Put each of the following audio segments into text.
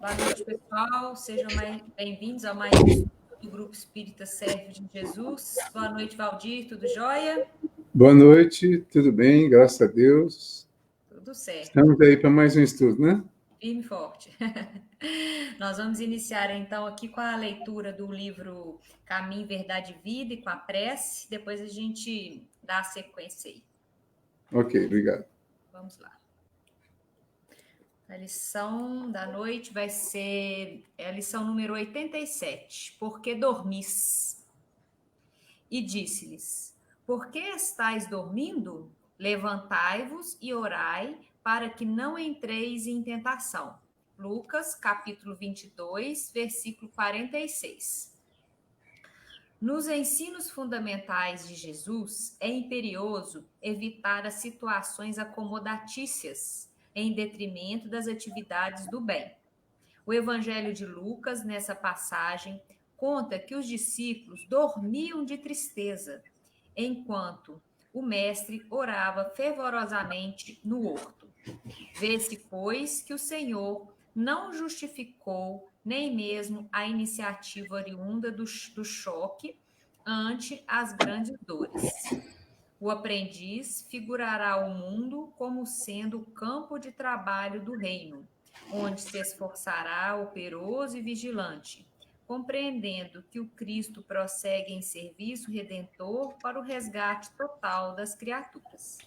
Boa noite, pessoal. Sejam bem-vindos a mais um estudo do Grupo Espírita Servo de Jesus. Boa noite, Valdir. Tudo jóia? Boa noite, tudo bem, graças a Deus. Tudo certo. Estamos aí para mais um estudo, né? Firme e forte. Nós vamos iniciar, então, aqui com a leitura do livro Caminho, Verdade e Vida e com a prece. Depois a gente dá a sequência aí. Ok, obrigado. Vamos lá. A lição da noite vai ser a lição número 87. Por que dormis? E disse-lhes: Por que estáis dormindo? Levantai-vos e orai, para que não entreis em tentação. Lucas, capítulo 22, versículo 46. Nos ensinos fundamentais de Jesus, é imperioso evitar as situações acomodatícias, em detrimento das atividades do bem. O Evangelho de Lucas, nessa passagem, conta que os discípulos dormiam de tristeza, enquanto o mestre orava fervorosamente no horto. Vê-se, pois, que o Senhor não justificou nem mesmo a iniciativa oriunda do choque ante as grandes dores. O aprendiz figurará o mundo como sendo o campo de trabalho do reino, onde se esforçará operoso e vigilante, compreendendo que o Cristo prossegue em serviço redentor para o resgate total das criaturas.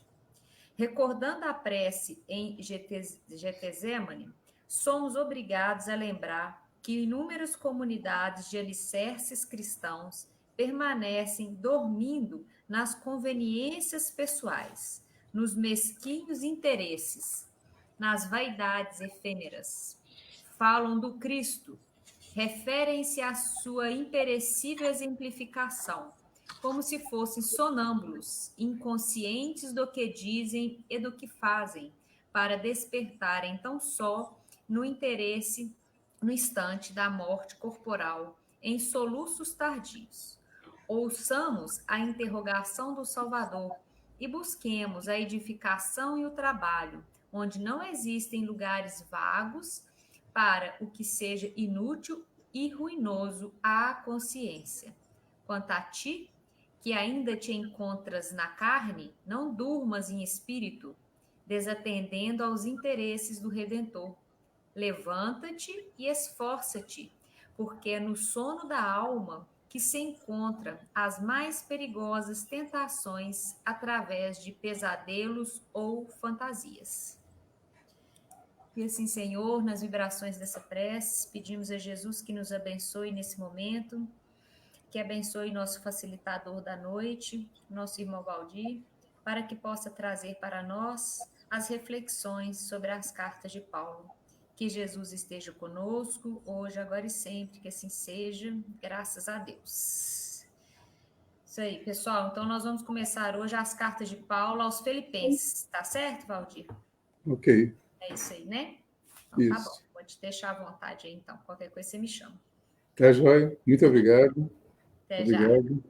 Recordando a prece em Getsemane, somos obrigados a lembrar que inúmeras comunidades de alicerces cristãos permanecem dormindo nas conveniências pessoais, nos mesquinhos interesses, nas vaidades efêmeras. Falam do Cristo, referem-se à sua imperecível exemplificação, como se fossem sonâmbulos, inconscientes do que dizem e do que fazem, para despertarem tão só no interesse, no instante da morte corporal, em soluços tardios. Ouçamos a interrogação do Salvador e busquemos a edificação e o trabalho, onde não existem lugares vagos para o que seja inútil e ruinoso à consciência. Quanto a ti, que ainda te encontras na carne, não durmas em espírito, desatendendo aos interesses do Redentor. Levanta-te e esforça-te, porque é no sono da alma que se encontram as mais perigosas tentações através de pesadelos ou fantasias. E assim, Senhor, nas vibrações dessa prece, pedimos a Jesus que nos abençoe nesse momento, que abençoe nosso facilitador da noite, nosso irmão Valdir, para que possa trazer para nós as reflexões sobre as cartas de Paulo. Que Jesus esteja conosco, hoje, agora e sempre, que assim seja, graças a Deus. Isso aí, pessoal. Então, nós vamos começar hoje as cartas de Paulo aos Filipenses. Tá certo, Valdir? Ok. É isso aí, né? Então, Isso. tá bom. Pode deixar à vontade aí, então. Qualquer coisa você me chama. Tá joia? Muito obrigado. Até obrigado.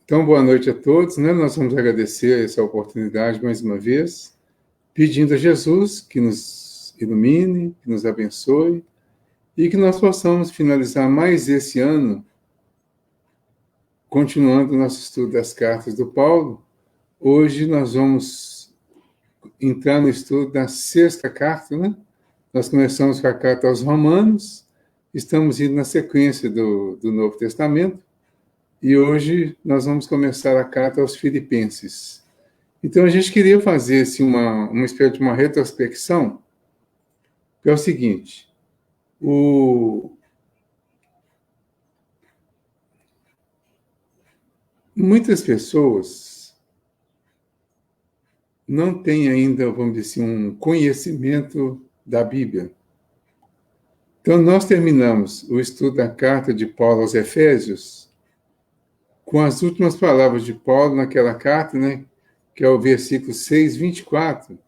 Então, boa noite a todos, né? Nós vamos agradecer essa oportunidade mais uma vez, pedindo a Jesus que nos ilumine, que nos abençoe e que nós possamos finalizar mais esse ano continuando o nosso estudo das cartas do Paulo. Hoje nós vamos entrar no estudo da sexta carta, né? Nós começamos com a carta aos Romanos, estamos indo na sequência do Novo Testamento, e hoje nós vamos começar a carta aos Filipenses. Então a gente queria fazer assim, uma espécie de uma retrospecção, que é o seguinte: muitas pessoas não têm ainda, vamos dizer assim, um conhecimento da Bíblia. Então, nós terminamos o estudo da carta de Paulo aos Efésios com as últimas palavras de Paulo naquela carta, né, que é o versículo 6, 24,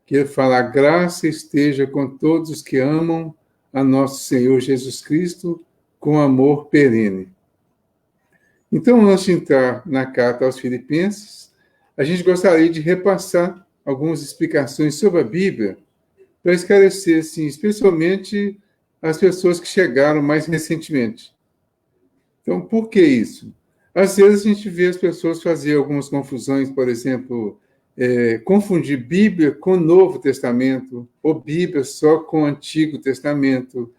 que ele fala: a graça esteja com todos os que amam a nosso Senhor Jesus Cristo com amor perene. Então, antes de entrar na carta aos Filipenses, a gente gostaria de repassar algumas explicações sobre a Bíblia, para esclarecer, assim, especialmente as pessoas que chegaram mais recentemente. Então, por que isso? Às vezes a gente vê as pessoas fazer algumas confusões, por exemplo, confundir Bíblia com Novo Testamento, ou Bíblia só com o Antigo Testamento.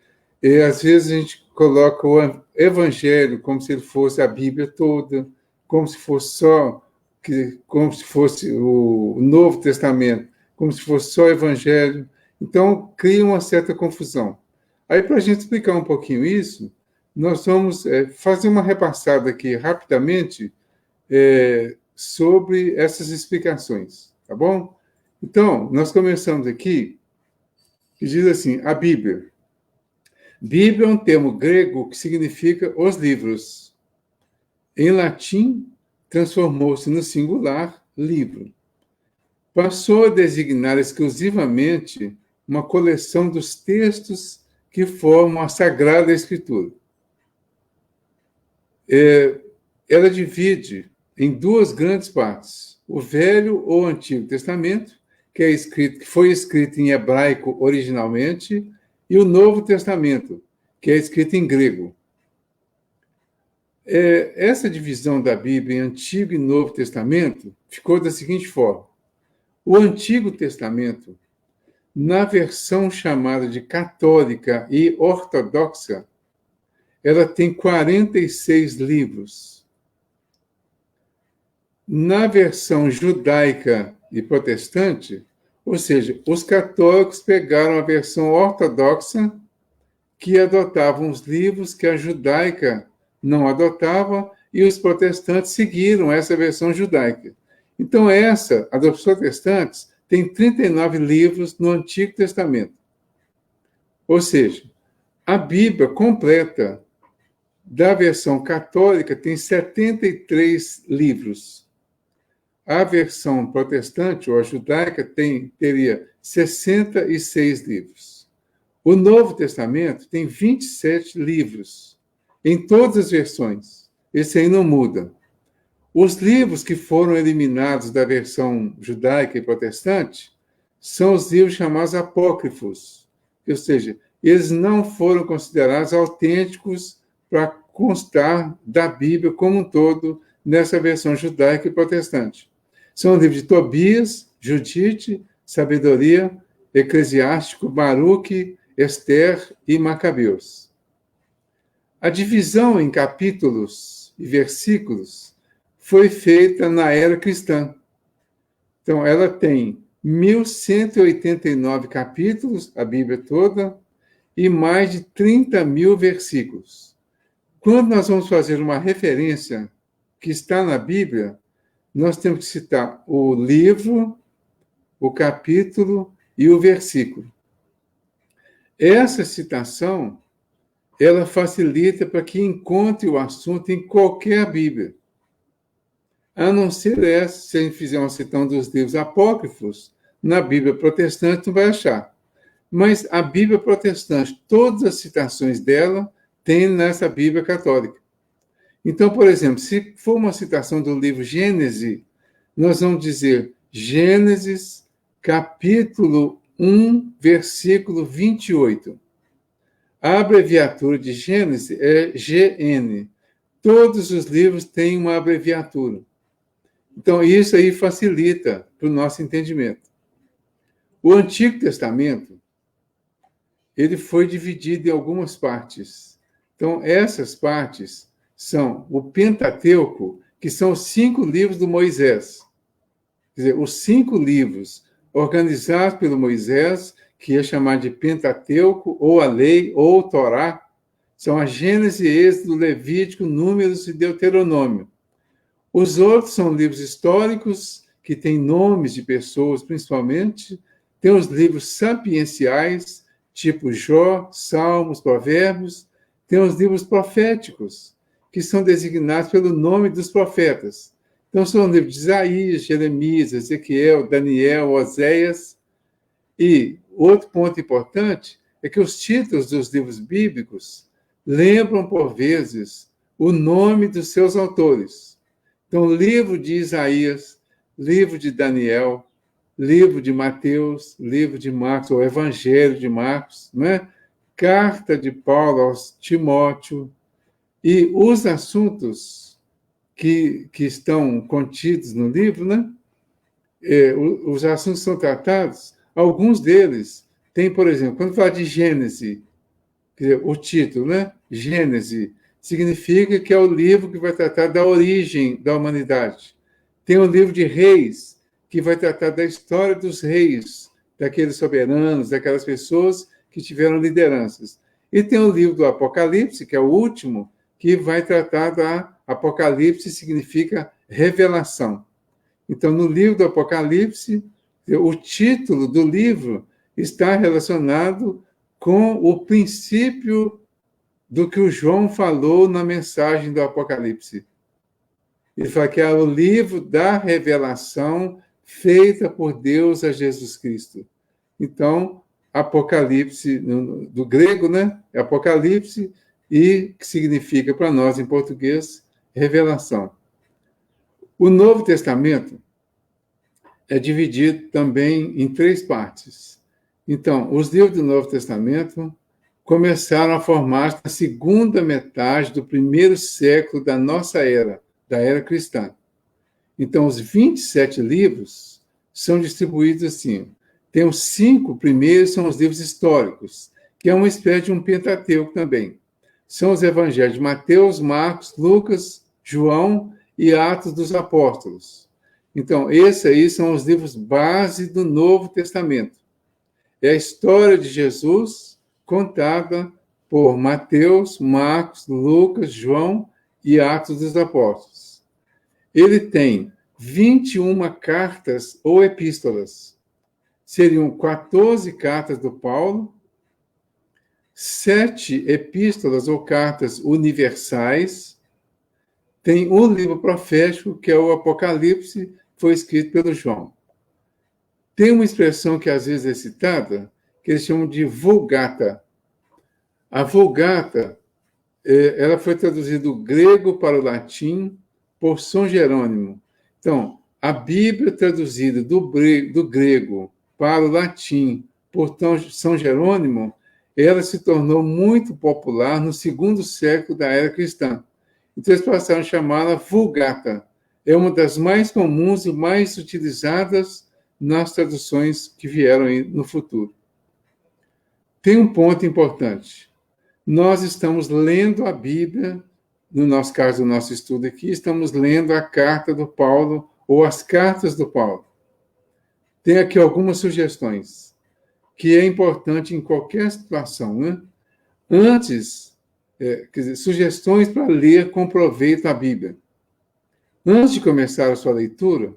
Às vezes a gente coloca o Evangelho como se ele fosse a Bíblia toda, como se fosse como se fosse o Novo Testamento, como se fosse só o Evangelho. Então, cria uma certa confusão. Aí, para a gente explicar um pouquinho isso, nós vamos fazer uma repassada aqui rapidamente sobre essas explicações, tá bom? Então, nós começamos aqui, que diz assim, a Bíblia. Bíblia é um termo grego que significa os livros. Em latim, transformou-se no singular livro. Passou a designar exclusivamente uma coleção dos textos que formam a Sagrada Escritura. Ela divide em duas grandes partes: o Velho ou Antigo Testamento, que foi escrito em hebraico originalmente, e o Novo Testamento, que é escrito em grego. Essa divisão da Bíblia em Antigo e Novo Testamento ficou da seguinte forma: o Antigo Testamento, na versão chamada de católica e ortodoxa, ela tem 46 livros. Na versão judaica e protestante, ou seja, os católicos pegaram a versão ortodoxa, que adotavam os livros que a judaica não adotava, e os protestantes seguiram essa versão judaica. Então, a dos protestantes tem 39 livros no Antigo Testamento. Ou seja, a Bíblia completa da versão católica tem 73 livros. A versão protestante ou a judaica teria 66 livros. O Novo Testamento tem 27 livros, em todas as versões. Esse aí não muda. Os livros que foram eliminados da versão judaica e protestante são os livros chamados apócrifos, ou seja, eles não foram considerados autênticos para constar da Bíblia como um todo nessa versão judaica e protestante. São os livros de Tobias, Judite, Sabedoria, Eclesiástico, Baruque, Esther e Macabeus. A divisão em capítulos e versículos foi feita na era cristã. Então, ela tem 1.189 capítulos, a Bíblia toda, e mais de 30.000 versículos. Quando nós vamos fazer uma referência que está na Bíblia, nós temos que citar o livro, o capítulo e o versículo. Essa citação, ela facilita para que encontre o assunto em qualquer Bíblia. A não ser essa, se a gente fizer uma citação dos livros apócrifos, na Bíblia protestante não vai achar. Mas a Bíblia protestante, todas as citações dela, tem nessa Bíblia católica. Então, por exemplo, se for uma citação do livro Gênesis, nós vamos dizer Gênesis, capítulo 1, versículo 28. A abreviatura de Gênesis é GN. Todos os livros têm uma abreviatura. Então, isso aí facilita para o nosso entendimento. O Antigo Testamento, ele foi dividido em algumas partes. Então, essas partes são o Pentateuco, que são os 5 livros do Moisés. Quer dizer, os 5 livros organizados pelo Moisés, que é chamado de Pentateuco, ou a Lei, ou o Torá, são a Gênesis, Êxodo, Levítico, Números e Deuteronômio. Os outros são livros históricos, que têm nomes de pessoas, principalmente. Tem os livros sapienciais, tipo Jó, Salmos, Provérbios. Tem os livros proféticos, que são designados pelo nome dos profetas. Então, são os livros de Isaías, Jeremias, Ezequiel, Daniel, Oséias. E outro ponto importante é que os títulos dos livros bíblicos lembram, por vezes, o nome dos seus autores. Então, livro de Isaías, livro de Daniel, livro de Mateus, livro de Marcos, ou Evangelho de Marcos, né? Carta de Paulo aos Timóteo, e os assuntos que estão contidos no livro, né? Os assuntos são tratados, alguns deles tem, por exemplo, quando fala de Gênesis, quer dizer, o título, né? Gênesis, significa que é o livro que vai tratar da origem da humanidade. Tem o livro de Reis, que vai tratar da história dos reis, daqueles soberanos, daquelas pessoas que tiveram lideranças. E tem o livro do Apocalipse, que é o último, que vai tratar da Apocalipse, significa revelação. Então, no livro do Apocalipse, o título do livro está relacionado com o princípio do que o João falou na mensagem do Apocalipse. Ele fala que é o livro da revelação feita por Deus a Jesus Cristo. Então, Apocalipse, do grego, né? É Apocalipse, e que significa para nós, em português, revelação. O Novo Testamento é dividido também em 3 partes. Então, os livros do Novo Testamento começaram a formar-se na segunda metade do primeiro século da nossa era, da era cristã. Então, os 27 livros são distribuídos assim. Tem os 5 primeiros, são os livros históricos, que é uma espécie de um Pentateuco também. São os evangelhos de Mateus, Marcos, Lucas, João e Atos dos Apóstolos. Então, esses aí são os livros base do Novo Testamento. É a história de Jesus contada por Mateus, Marcos, Lucas, João e Atos dos Apóstolos. Ele tem 21 cartas ou epístolas. Seriam 14 cartas do Paulo, 7 epístolas ou cartas universais. Tem um livro profético, que é o Apocalipse, que foi escrito pelo João. Tem uma expressão que às vezes é citada, que eles chamam de Vulgata. A Vulgata, ela foi traduzida do grego para o latim por São Jerônimo. Então, a Bíblia traduzida do grego para o latim por São Jerônimo, ela se tornou muito popular no 2º século da era cristã. Então, eles passaram a chamá-la Vulgata. É uma das mais comuns e mais utilizadas nas traduções que vieram aí no futuro. Tem um ponto importante. Nós estamos lendo a Bíblia, no nosso caso, o nosso estudo aqui, estamos lendo a carta do Paulo ou as cartas do Paulo. Tem aqui algumas sugestões que é importante em qualquer situação, né? Antes, quer dizer, sugestões para ler com proveito a Bíblia. Antes de começar a sua leitura,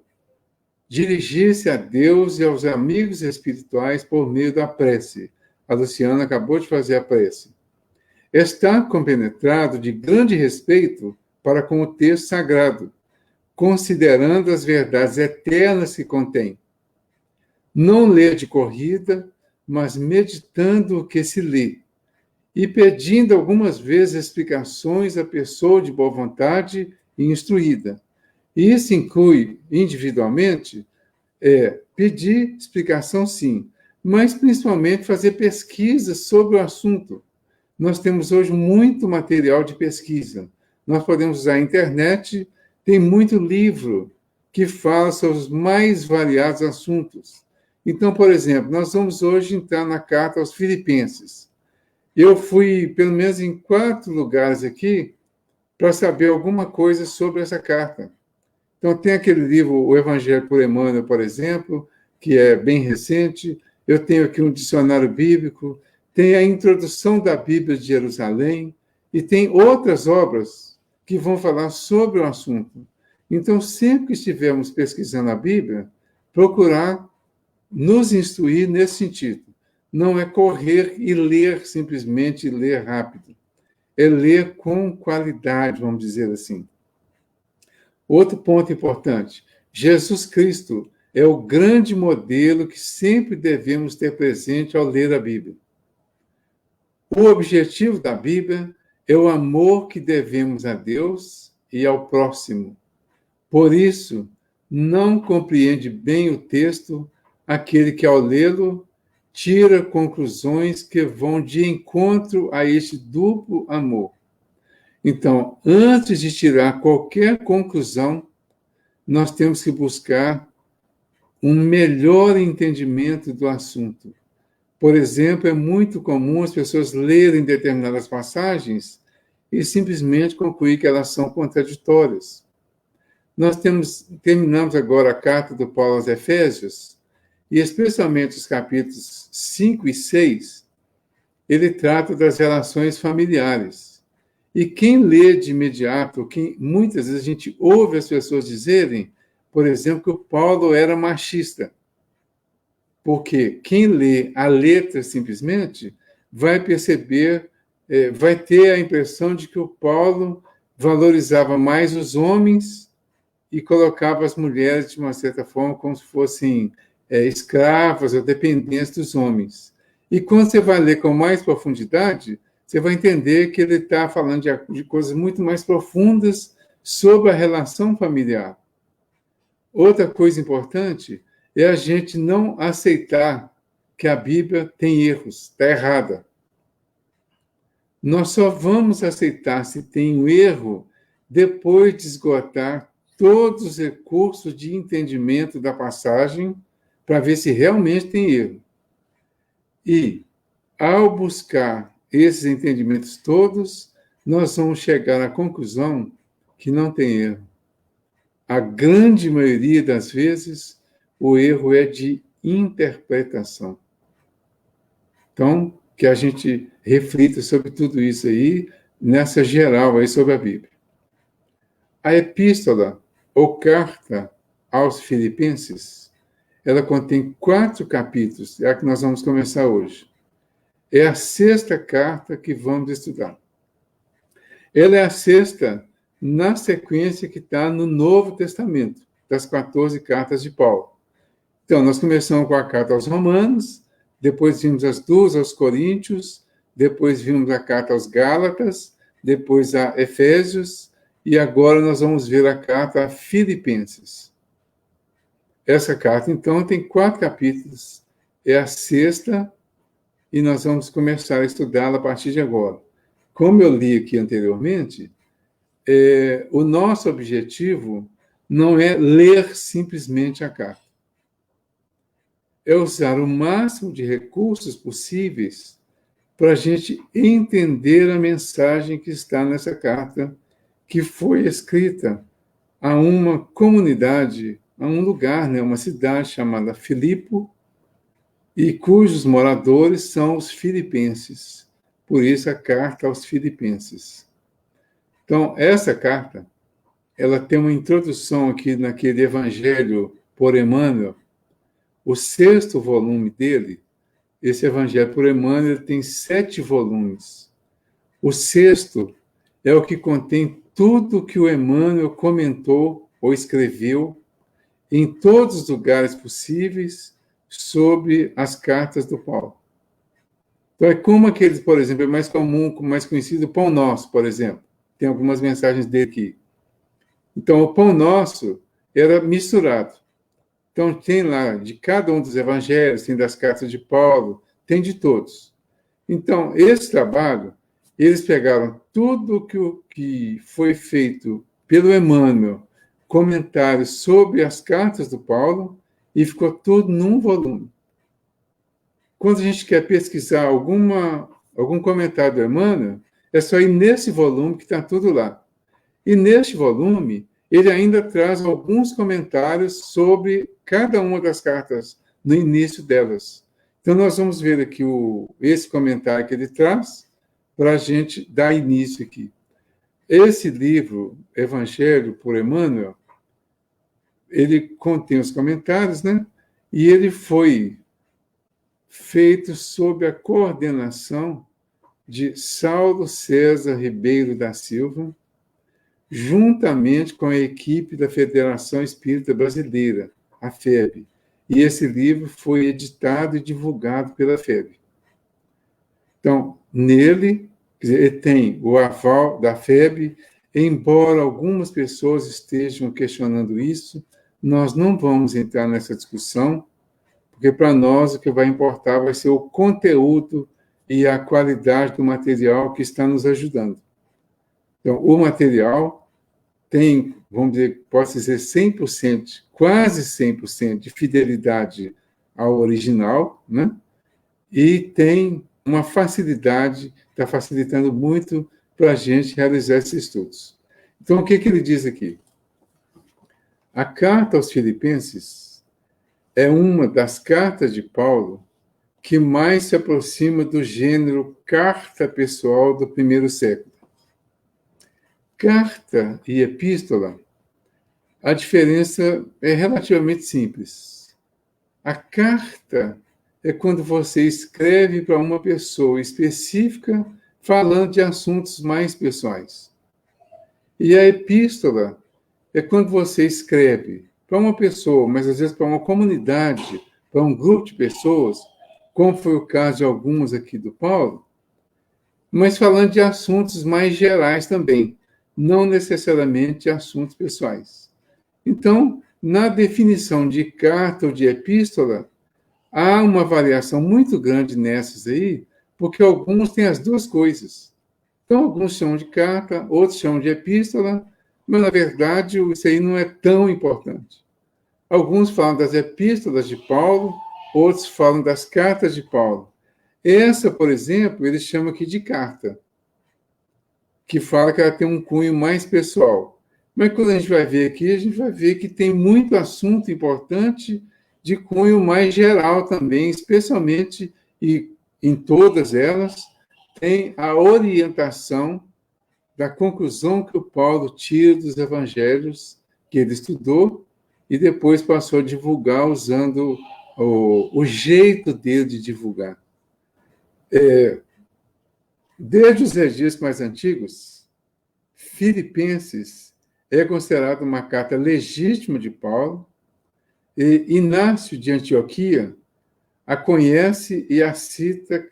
dirigir-se a Deus e aos amigos espirituais por meio da prece. A Luciana acabou de fazer a prece. Estar compenetrado de grande respeito para com o texto sagrado, considerando as verdades eternas que contém. Não ler de corrida, mas meditando o que se lê, e pedindo algumas vezes explicações à pessoa de boa vontade e instruída. E isso inclui, individualmente, pedir explicação, sim, mas principalmente fazer pesquisa sobre o assunto. Nós temos hoje muito material de pesquisa. Nós podemos usar a internet, tem muito livro que fala sobre os mais variados assuntos. Então, por exemplo, nós vamos hoje entrar na carta aos Filipenses. Eu fui, pelo menos, em 4 lugares aqui para saber alguma coisa sobre essa carta. Então, tem aquele livro, O Evangelho por Emmanuel, por exemplo, que é bem recente. Eu tenho aqui um dicionário bíblico, tem a introdução da Bíblia de Jerusalém, e tem outras obras que vão falar sobre o assunto. Então, sempre que estivermos pesquisando a Bíblia, procurar nos instruir nesse sentido. Não é correr e ler simplesmente, ler rápido. É ler com qualidade, vamos dizer assim. Outro ponto importante, Jesus Cristo é o grande modelo que sempre devemos ter presente ao ler a Bíblia. O objetivo da Bíblia é o amor que devemos a Deus e ao próximo. Por isso, não compreende bem o texto aquele que, ao lê-lo, tira conclusões que vão de encontro a este duplo amor. Então, antes de tirar qualquer conclusão, nós temos que buscar um melhor entendimento do assunto. Por exemplo, é muito comum as pessoas lerem determinadas passagens e simplesmente concluir que elas são contraditórias. Nós terminamos agora a carta do Paulo aos Efésios, e especialmente os capítulos 5 e 6, ele trata das relações familiares. E quem lê de imediato, muitas vezes a gente ouve as pessoas dizerem, por exemplo, que o Paulo era machista. Porque quem lê a letra simplesmente vai perceber, vai ter a impressão de que o Paulo valorizava mais os homens e colocava as mulheres, de uma certa forma, como se fossem escravas ou dependentes dos homens. E quando você vai ler com mais profundidade, você vai entender que ele está falando de coisas muito mais profundas sobre a relação familiar. Outra coisa importante é a gente não aceitar que a Bíblia tem erros, está errada. Nós só vamos aceitar se tem um erro depois de esgotar todos os recursos de entendimento da passagem para ver se realmente tem erro. E, ao buscar esses entendimentos todos, nós vamos chegar à conclusão que não tem erro. A grande maioria das vezes, o erro é de interpretação. Então, que a gente reflita sobre tudo isso aí, nessa geral aí sobre a Bíblia. A epístola, ou carta aos Filipenses, ela contém 4 capítulos, é a que nós vamos começar hoje. É a 6ª carta que vamos estudar. Ela é a 6ª na sequência que está no Novo Testamento, das 14 cartas de Paulo. Então, nós começamos com a carta aos Romanos, depois vimos as 2 aos Coríntios, depois vimos a carta aos Gálatas, depois a Efésios, e agora nós vamos ver a carta a Filipenses. Essa carta, então, tem 4 capítulos, é a 6ª, e nós vamos começar a estudá-la a partir de agora. Como eu li aqui anteriormente, o nosso objetivo não é ler simplesmente a carta. É usar o máximo de recursos possíveis para a gente entender a mensagem que está nessa carta, que foi escrita a uma comunidade, a um lugar, uma cidade chamada Filipo, e cujos moradores são os filipenses. Por isso a carta aos Filipenses. Então, essa carta, ela tem uma introdução aqui naquele Evangelho por Emmanuel, o 6º volume dele. Esse Evangelho por Emmanuel tem 7 volumes. O 6º é o que contém tudo que o Emmanuel comentou ou escreveu em todos os lugares possíveis sobre as cartas do Paulo. Então, é como aqueles, por exemplo, é mais comum, mais conhecido, o Pão Nosso, por exemplo. Tem algumas mensagens dele aqui. Então, o Pão Nosso era misturado. Então, tem lá, de cada um dos evangelhos, tem das cartas de Paulo, tem de todos. Então, esse trabalho, eles pegaram tudo que foi feito pelo Emmanuel, comentários sobre as cartas do Paulo, e ficou tudo num volume. Quando a gente quer pesquisar algum comentário do Emmanuel, é só ir nesse volume que está tudo lá. E neste volume, ele ainda traz alguns comentários sobre cada uma das cartas, no início delas. Então, nós vamos ver aqui esse comentário que ele traz, para a gente dar início aqui. Esse livro, Evangelho por Emmanuel, ele contém os comentários, né? E ele foi feito sob a coordenação de Saulo César Ribeiro da Silva, juntamente com a equipe da Federação Espírita Brasileira, a FEB. E esse livro foi editado e divulgado pela FEB. Então, nele, ele tem o aval da FEB, embora algumas pessoas estejam questionando isso, nós não vamos entrar nessa discussão, porque para nós o que vai importar vai ser o conteúdo e a qualidade do material que está nos ajudando. Então, o material tem, vamos dizer, posso dizer 100%, quase 100% de fidelidade ao original, né? E tem uma facilidade, está facilitando muito para a gente realizar esses estudos. Então, o que ele diz aqui? A carta aos Filipenses é uma das cartas de Paulo que mais se aproxima do gênero carta pessoal do primeiro século. Carta e epístola, a diferença é relativamente simples. A carta é quando você escreve para uma pessoa específica falando de assuntos mais pessoais. E a epístola é quando você escreve para uma pessoa, mas às vezes para uma comunidade, para um grupo de pessoas, como foi o caso de alguns aqui do Paulo, mas falando de assuntos mais gerais também, não necessariamente de assuntos pessoais. Então, na definição de carta ou de epístola, há uma variação muito grande nessas aí, porque alguns têm as duas coisas. Então, alguns chamam de carta, outros chamam de epístola, mas, na verdade, isso aí não é tão importante. Alguns falam das epístolas de Paulo, outros falam das cartas de Paulo. Essa, por exemplo, eles chamam aqui de carta, que fala que ela tem um cunho mais pessoal. Mas quando a gente vai ver aqui, a gente vai ver que tem muito assunto importante de cunho mais geral também, especialmente, e em todas elas, tem a orientação da conclusão que o Paulo tira dos evangelhos que ele estudou e depois passou a divulgar usando o jeito dele de divulgar. Desde os registros mais antigos, Filipenses é considerado uma carta legítima de Paulo, e Inácio de Antioquia a conhece e a cita.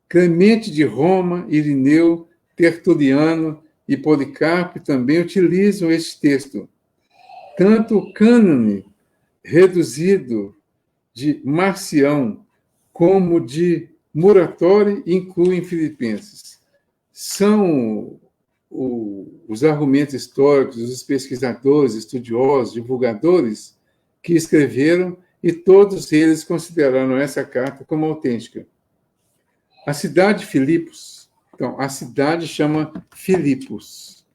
Clemente de Roma, Irineu, Tertuliano e Policarpo também utilizam este texto. Tanto o cânone reduzido de Marcião como de Muratori incluem Filipenses. São os argumentos históricos, os pesquisadores, estudiosos, divulgadores que escreveram, e todos eles consideraram essa carta como autêntica. A cidade de Filipos, então, a cidade chama Filipos.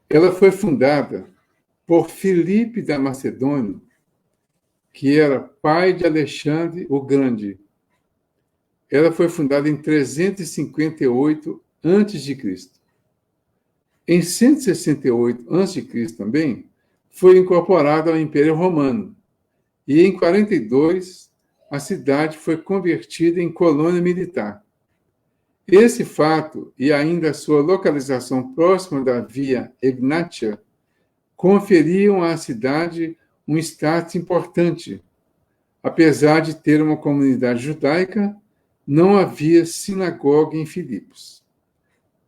Ela foi fundada por Filipe da Macedônia, que era pai de Alexandre o Grande. Ela foi fundada em 358 a.C. Em 168 a.C. também, foi incorporada ao Império Romano. E em 42, a cidade foi convertida em colônia militar. Esse fato, e ainda a sua localização próxima da Via Egnatia, conferiam à cidade um status importante. Apesar de ter uma comunidade judaica, não havia sinagoga em Filipos.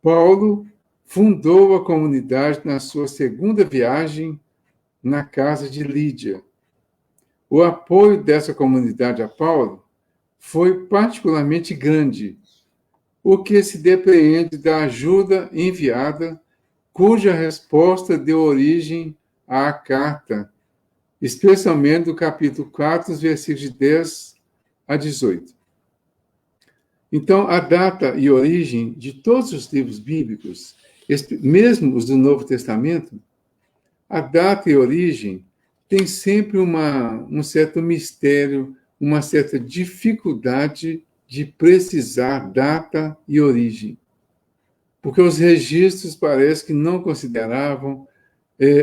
Paulo fundou a comunidade na sua segunda viagem na casa de Lídia. O apoio dessa comunidade a Paulo foi particularmente grande, o que se depreende da ajuda enviada, cuja resposta deu origem à carta, especialmente do capítulo 4, versículos de 10 a 18. Então, a data e origem de todos os livros bíblicos, mesmo os do Novo Testamento, a data e origem tem sempre um certo mistério, uma certa dificuldade de precisar data e origem. Porque os registros parece que não consideravam,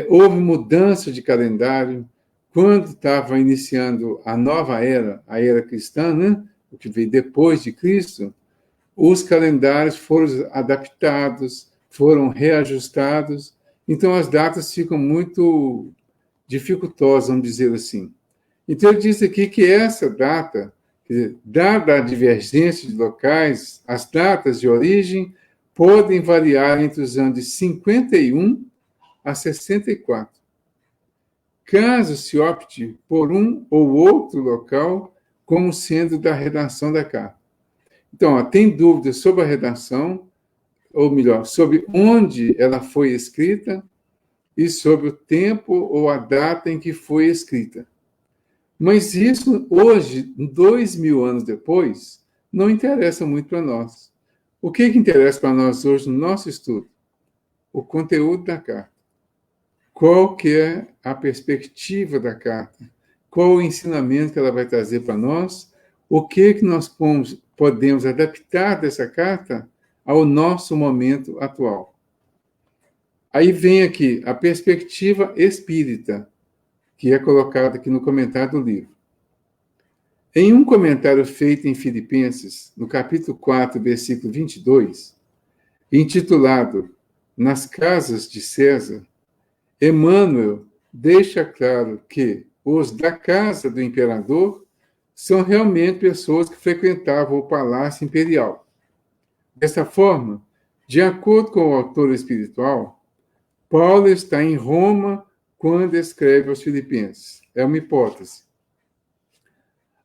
houve mudança de calendário. Quando estava iniciando a nova era, a era cristã, né? O que veio depois de Cristo, os calendários foram adaptados, foram reajustados, então as datas ficam muito dificultosas, vamos dizer assim. Então ele diz aqui que essa data, quer dizer, dada a divergência de locais, as datas de origem podem variar entre os anos de 51 a 64. caso se opte por um ou outro local como sendo da redação da carta. Então, tem dúvidas sobre a redação, ou melhor, sobre onde ela foi escrita e sobre o tempo ou a data em que foi escrita. Mas isso, hoje, 2000 anos depois, não interessa muito para nós. O que interessa para nós hoje no nosso estudo? O conteúdo da carta. Qual que é a perspectiva da carta? Qual o ensinamento que ela vai trazer para nós? O que nós podemos adaptar dessa carta ao nosso momento atual? Aí vem aqui a perspectiva espírita, que é colocada aqui no comentário do livro. Em um comentário feito em Filipenses, no capítulo 4, versículo 22, intitulado Nas Casas de César, Emmanuel deixa claro que os da casa do imperador são realmente pessoas que frequentavam o palácio imperial. Dessa forma, de acordo com o autor espiritual, Paulo está em Roma quando escreve aos Filipenses. É uma hipótese.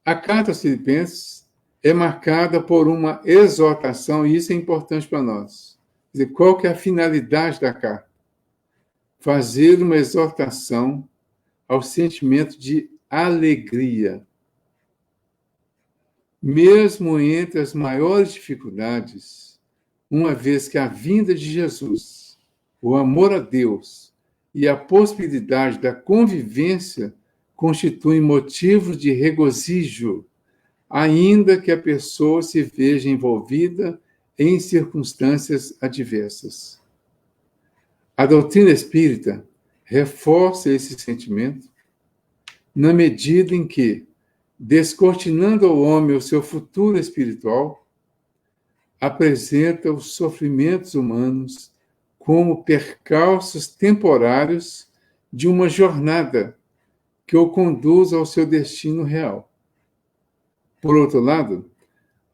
A carta aos Filipenses é marcada por uma exortação, e isso é importante para nós. Quer dizer, qual que é a finalidade da carta? Fazer uma exortação ao sentimento de alegria. Mesmo entre as maiores dificuldades, uma vez que a vinda de Jesus, o amor a Deus e a possibilidade da convivência constituem motivos de regozijo, ainda que a pessoa se veja envolvida em circunstâncias adversas. A doutrina espírita reforça esse sentimento na medida em que, descortinando ao homem o seu futuro espiritual, apresenta os sofrimentos humanos como percalços temporários de uma jornada que o conduz ao seu destino real. Por outro lado,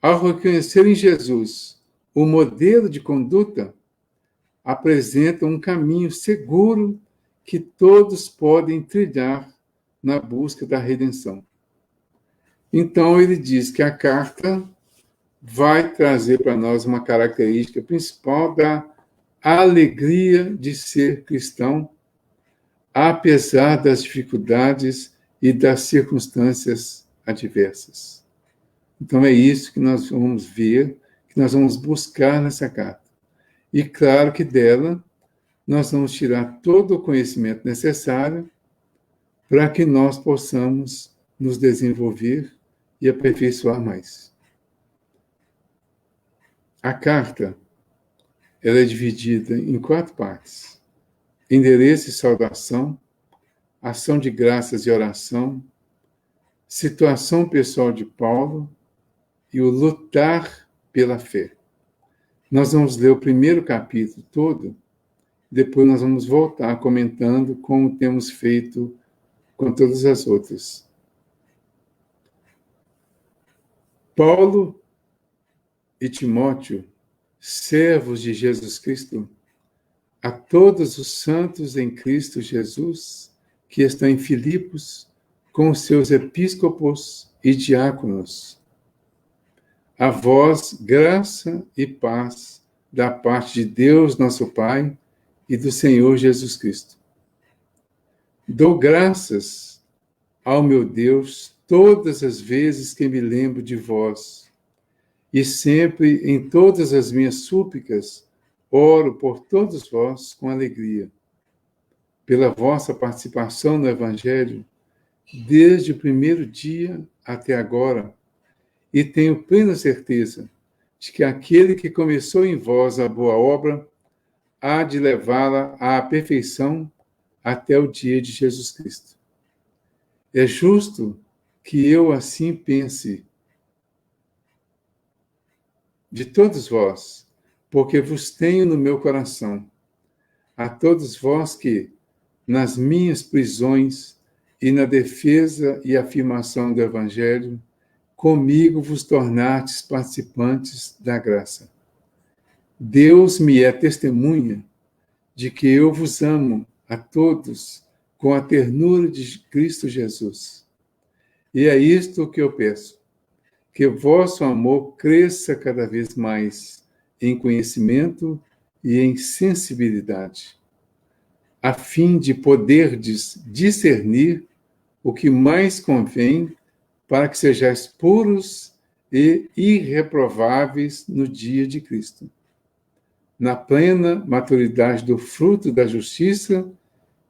ao reconhecer em Jesus o modelo de conduta, apresenta um caminho seguro que todos podem trilhar na busca da redenção. Então, ele diz que a carta vai trazer para nós uma característica principal da alegria de ser cristão, apesar das dificuldades e das circunstâncias adversas. Então, é isso que nós vamos ver, que nós vamos buscar nessa carta. E claro que dela nós vamos tirar todo o conhecimento necessário para que nós possamos nos desenvolver e aperfeiçoar mais. A carta ela é dividida em 4 partes: endereço e saudação, ação de graças e oração, situação pessoal de Paulo e o lutar pela fé. Nós vamos ler o primeiro capítulo todo, depois nós vamos voltar comentando como temos feito com todas as outras. Paulo e Timóteo, servos de Jesus Cristo, a todos os santos em Cristo Jesus, que estão em Filipos, com seus episcopos e diáconos. A vós, graça e paz da parte de Deus, nosso Pai, e do Senhor Jesus Cristo. Dou graças ao meu Deus todas as vezes que me lembro de vós, e sempre em todas as minhas súplicas oro por todos vós com alegria, pela vossa participação no Evangelho, desde o primeiro dia até agora, e tenho plena certeza de que aquele que começou em vós a boa obra há de levá-la à perfeição até o dia de Jesus Cristo. É justo que eu assim pense de todos vós, porque vos tenho no meu coração, a todos vós que, nas minhas prisões e na defesa e afirmação do Evangelho, comigo vos tornastes participantes da graça. Deus me é testemunha de que eu vos amo a todos com a ternura de Cristo Jesus. E é isto que eu peço, que vosso amor cresça cada vez mais em conhecimento e em sensibilidade, a fim de poderdes discernir o que mais convém para que sejais puros e irreprováveis no dia de Cristo, na plena maturidade do fruto da justiça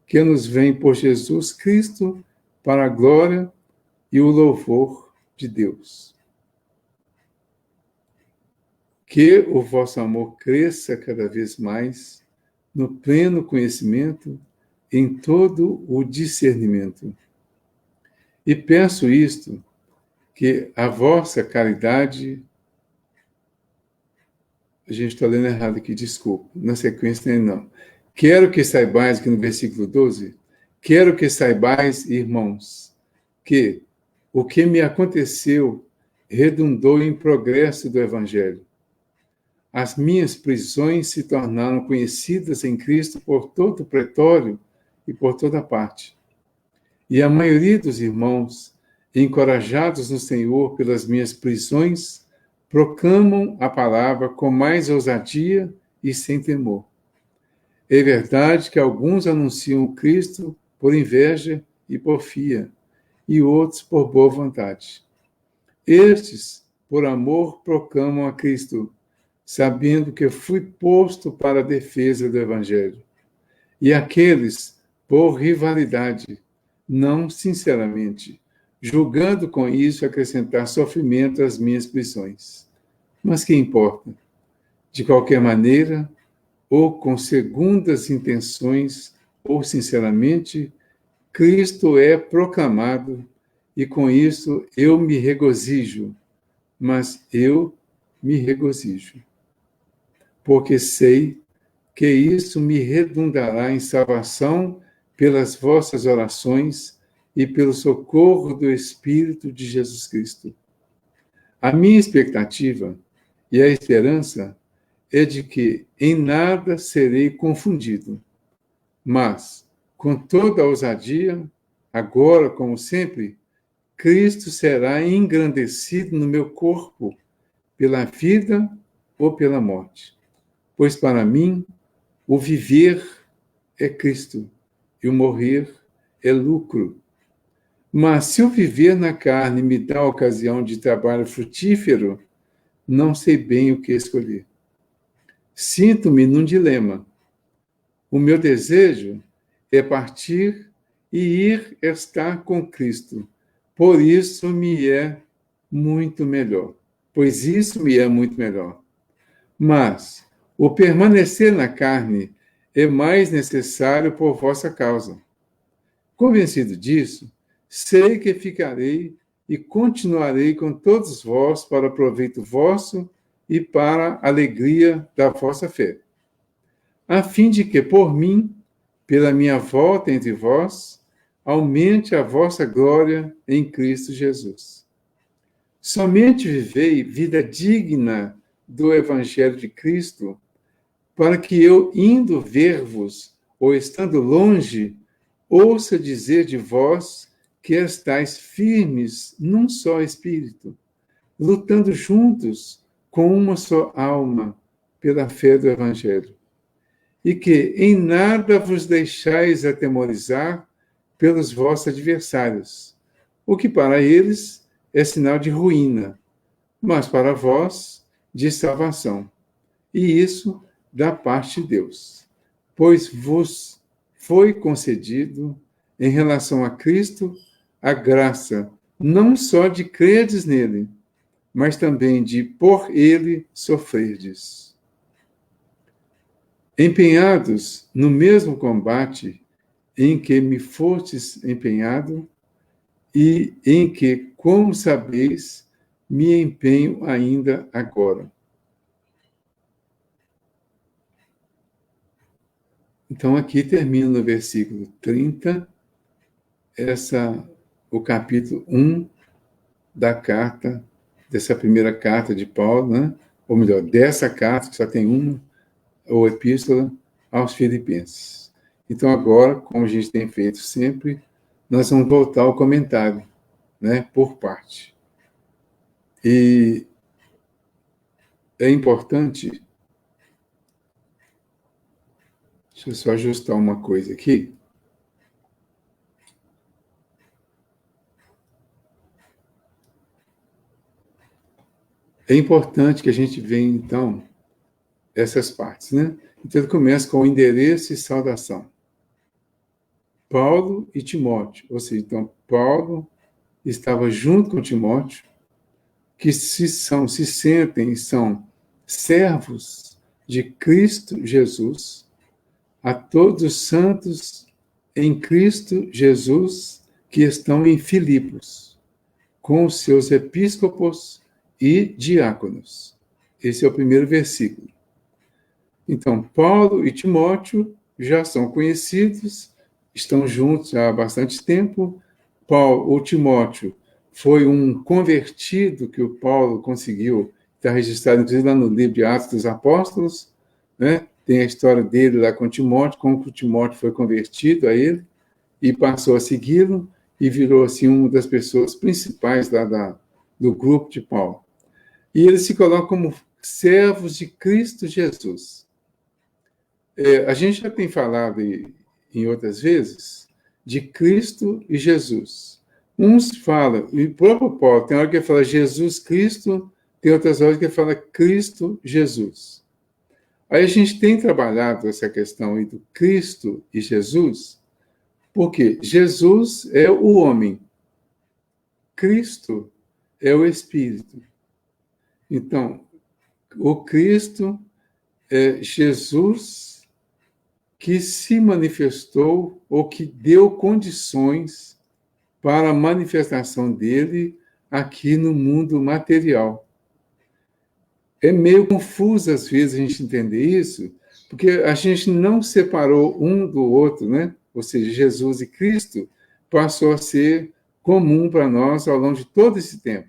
que nos vem por Jesus Cristo para a glória e o louvor de Deus. Que o vosso amor cresça cada vez mais no pleno conhecimento, em todo o discernimento. E peço isto, que a vossa caridade... A gente está lendo errado aqui, desculpa. Na sequência, não. Quero que saibais, aqui no versículo 12, quero que saibais, irmãos, que o que me aconteceu redundou em progresso do Evangelho. As minhas prisões se tornaram conhecidas em Cristo por todo o pretório e por toda parte. E a maioria dos irmãos, encorajados no Senhor pelas minhas prisões, proclamam a palavra com mais ousadia e sem temor. É verdade que alguns anunciam o Cristo por inveja e porfia, e outros por boa vontade. Estes, por amor, proclamam a Cristo, sabendo que fui posto para a defesa do Evangelho. E aqueles, por rivalidade, não sinceramente, julgando com isso acrescentar sofrimento às minhas prisões. Mas que importa? De qualquer maneira, ou com segundas intenções, ou sinceramente, Cristo é proclamado, e com isso eu me regozijo, mas eu me regozijo, porque sei que isso me redundará em salvação pelas vossas orações e pelo socorro do Espírito de Jesus Cristo. A minha expectativa e a esperança é de que em nada serei confundido, mas, com toda a ousadia, agora como sempre, Cristo será engrandecido no meu corpo, pela vida ou pela morte. Pois para mim, o viver é Cristo e o morrer é lucro. Mas se o viver na carne me dá a ocasião de trabalho frutífero, não sei bem o que escolher. Sinto-me num dilema. O meu desejo é partir e ir estar com Cristo. Por isso me é muito melhor. Pois isso me é muito melhor. Mas o permanecer na carne é mais necessário por vossa causa. Convencido disso, sei que ficarei e continuarei com todos vós para proveito vosso e para a alegria da vossa fé, a fim de que, por mim, pela minha volta entre vós, aumente a vossa glória em Cristo Jesus. Somente vivei vida digna do Evangelho de Cristo, para que eu, indo ver-vos, ou estando longe, ouça dizer de vós que estáis firmes num só espírito, lutando juntos com uma só alma pela fé do Evangelho, e que em nada vos deixais atemorizar pelos vossos adversários, o que para eles é sinal de ruína, mas para vós de salvação. E isso da parte de Deus, pois vos foi concedido, em relação a Cristo, a graça, não só de crerdes nele, mas também de por ele sofrerdes. Empenhados no mesmo combate em que me fostes empenhado, e em que, como sabeis, me empenho ainda agora. Então, aqui termina no versículo 30, o capítulo 1 da carta, dessa primeira carta de Paulo, né? Ou melhor, dessa carta, que só tem uma, ou epístola aos Filipenses. Então, agora, como a gente tem feito sempre, nós vamos voltar ao comentário, né, por parte. E é importante, deixa eu só ajustar uma coisa aqui. É importante que a gente veja, então, essas partes, né? Então, ele começa com o endereço e saudação. Paulo e Timóteo, ou seja, então, Paulo estava junto com Timóteo, que se sentem e são servos de Cristo Jesus, a todos os santos em Cristo Jesus que estão em Filipos, com os seus episcopos e diáconos. Esse é o primeiro versículo. Então, Paulo e Timóteo já são conhecidos, estão juntos há bastante tempo. Paulo ou Timóteo foi um convertido que o Paulo conseguiu, está registrado inclusive lá no livro de Atos dos Apóstolos, né? Tem a história dele lá com Timóteo, como que o Timóteo foi convertido a ele e passou a segui-lo e virou assim uma das pessoas principais lá do grupo de Paulo. E eles se colocam como servos de Cristo Jesus. A gente já tem falado em outras vezes de Cristo e Jesus. Uns falam, e o próprio Paulo, tem hora que ele fala Jesus Cristo, tem outras horas que ele fala Cristo Jesus. Aí a gente tem trabalhado essa questão aí do Cristo e Jesus, porque Jesus é o homem, Cristo é o Espírito. Então, o Cristo é Jesus que se manifestou ou que deu condições para a manifestação dele aqui no mundo material. É meio confuso, às vezes, a gente entender isso, porque a gente não separou um do outro, né? Ou seja, Jesus e Cristo passou a ser comum para nós ao longo de todo esse tempo.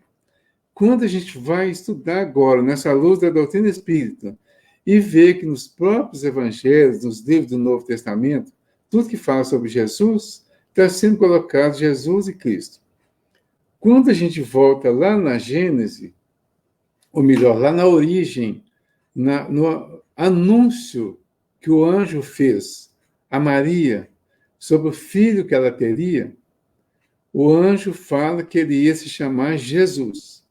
Quando a gente vai estudar agora, nessa luz da doutrina espírita, e ver que nos próprios evangelhos, nos livros do Novo Testamento, tudo que fala sobre Jesus, está sendo colocado Jesus e Cristo. Quando a gente volta lá na Gênese, ou melhor, lá na origem, no anúncio que o anjo fez a Maria sobre o filho que ela teria, o anjo fala que ele ia se chamar Jesus,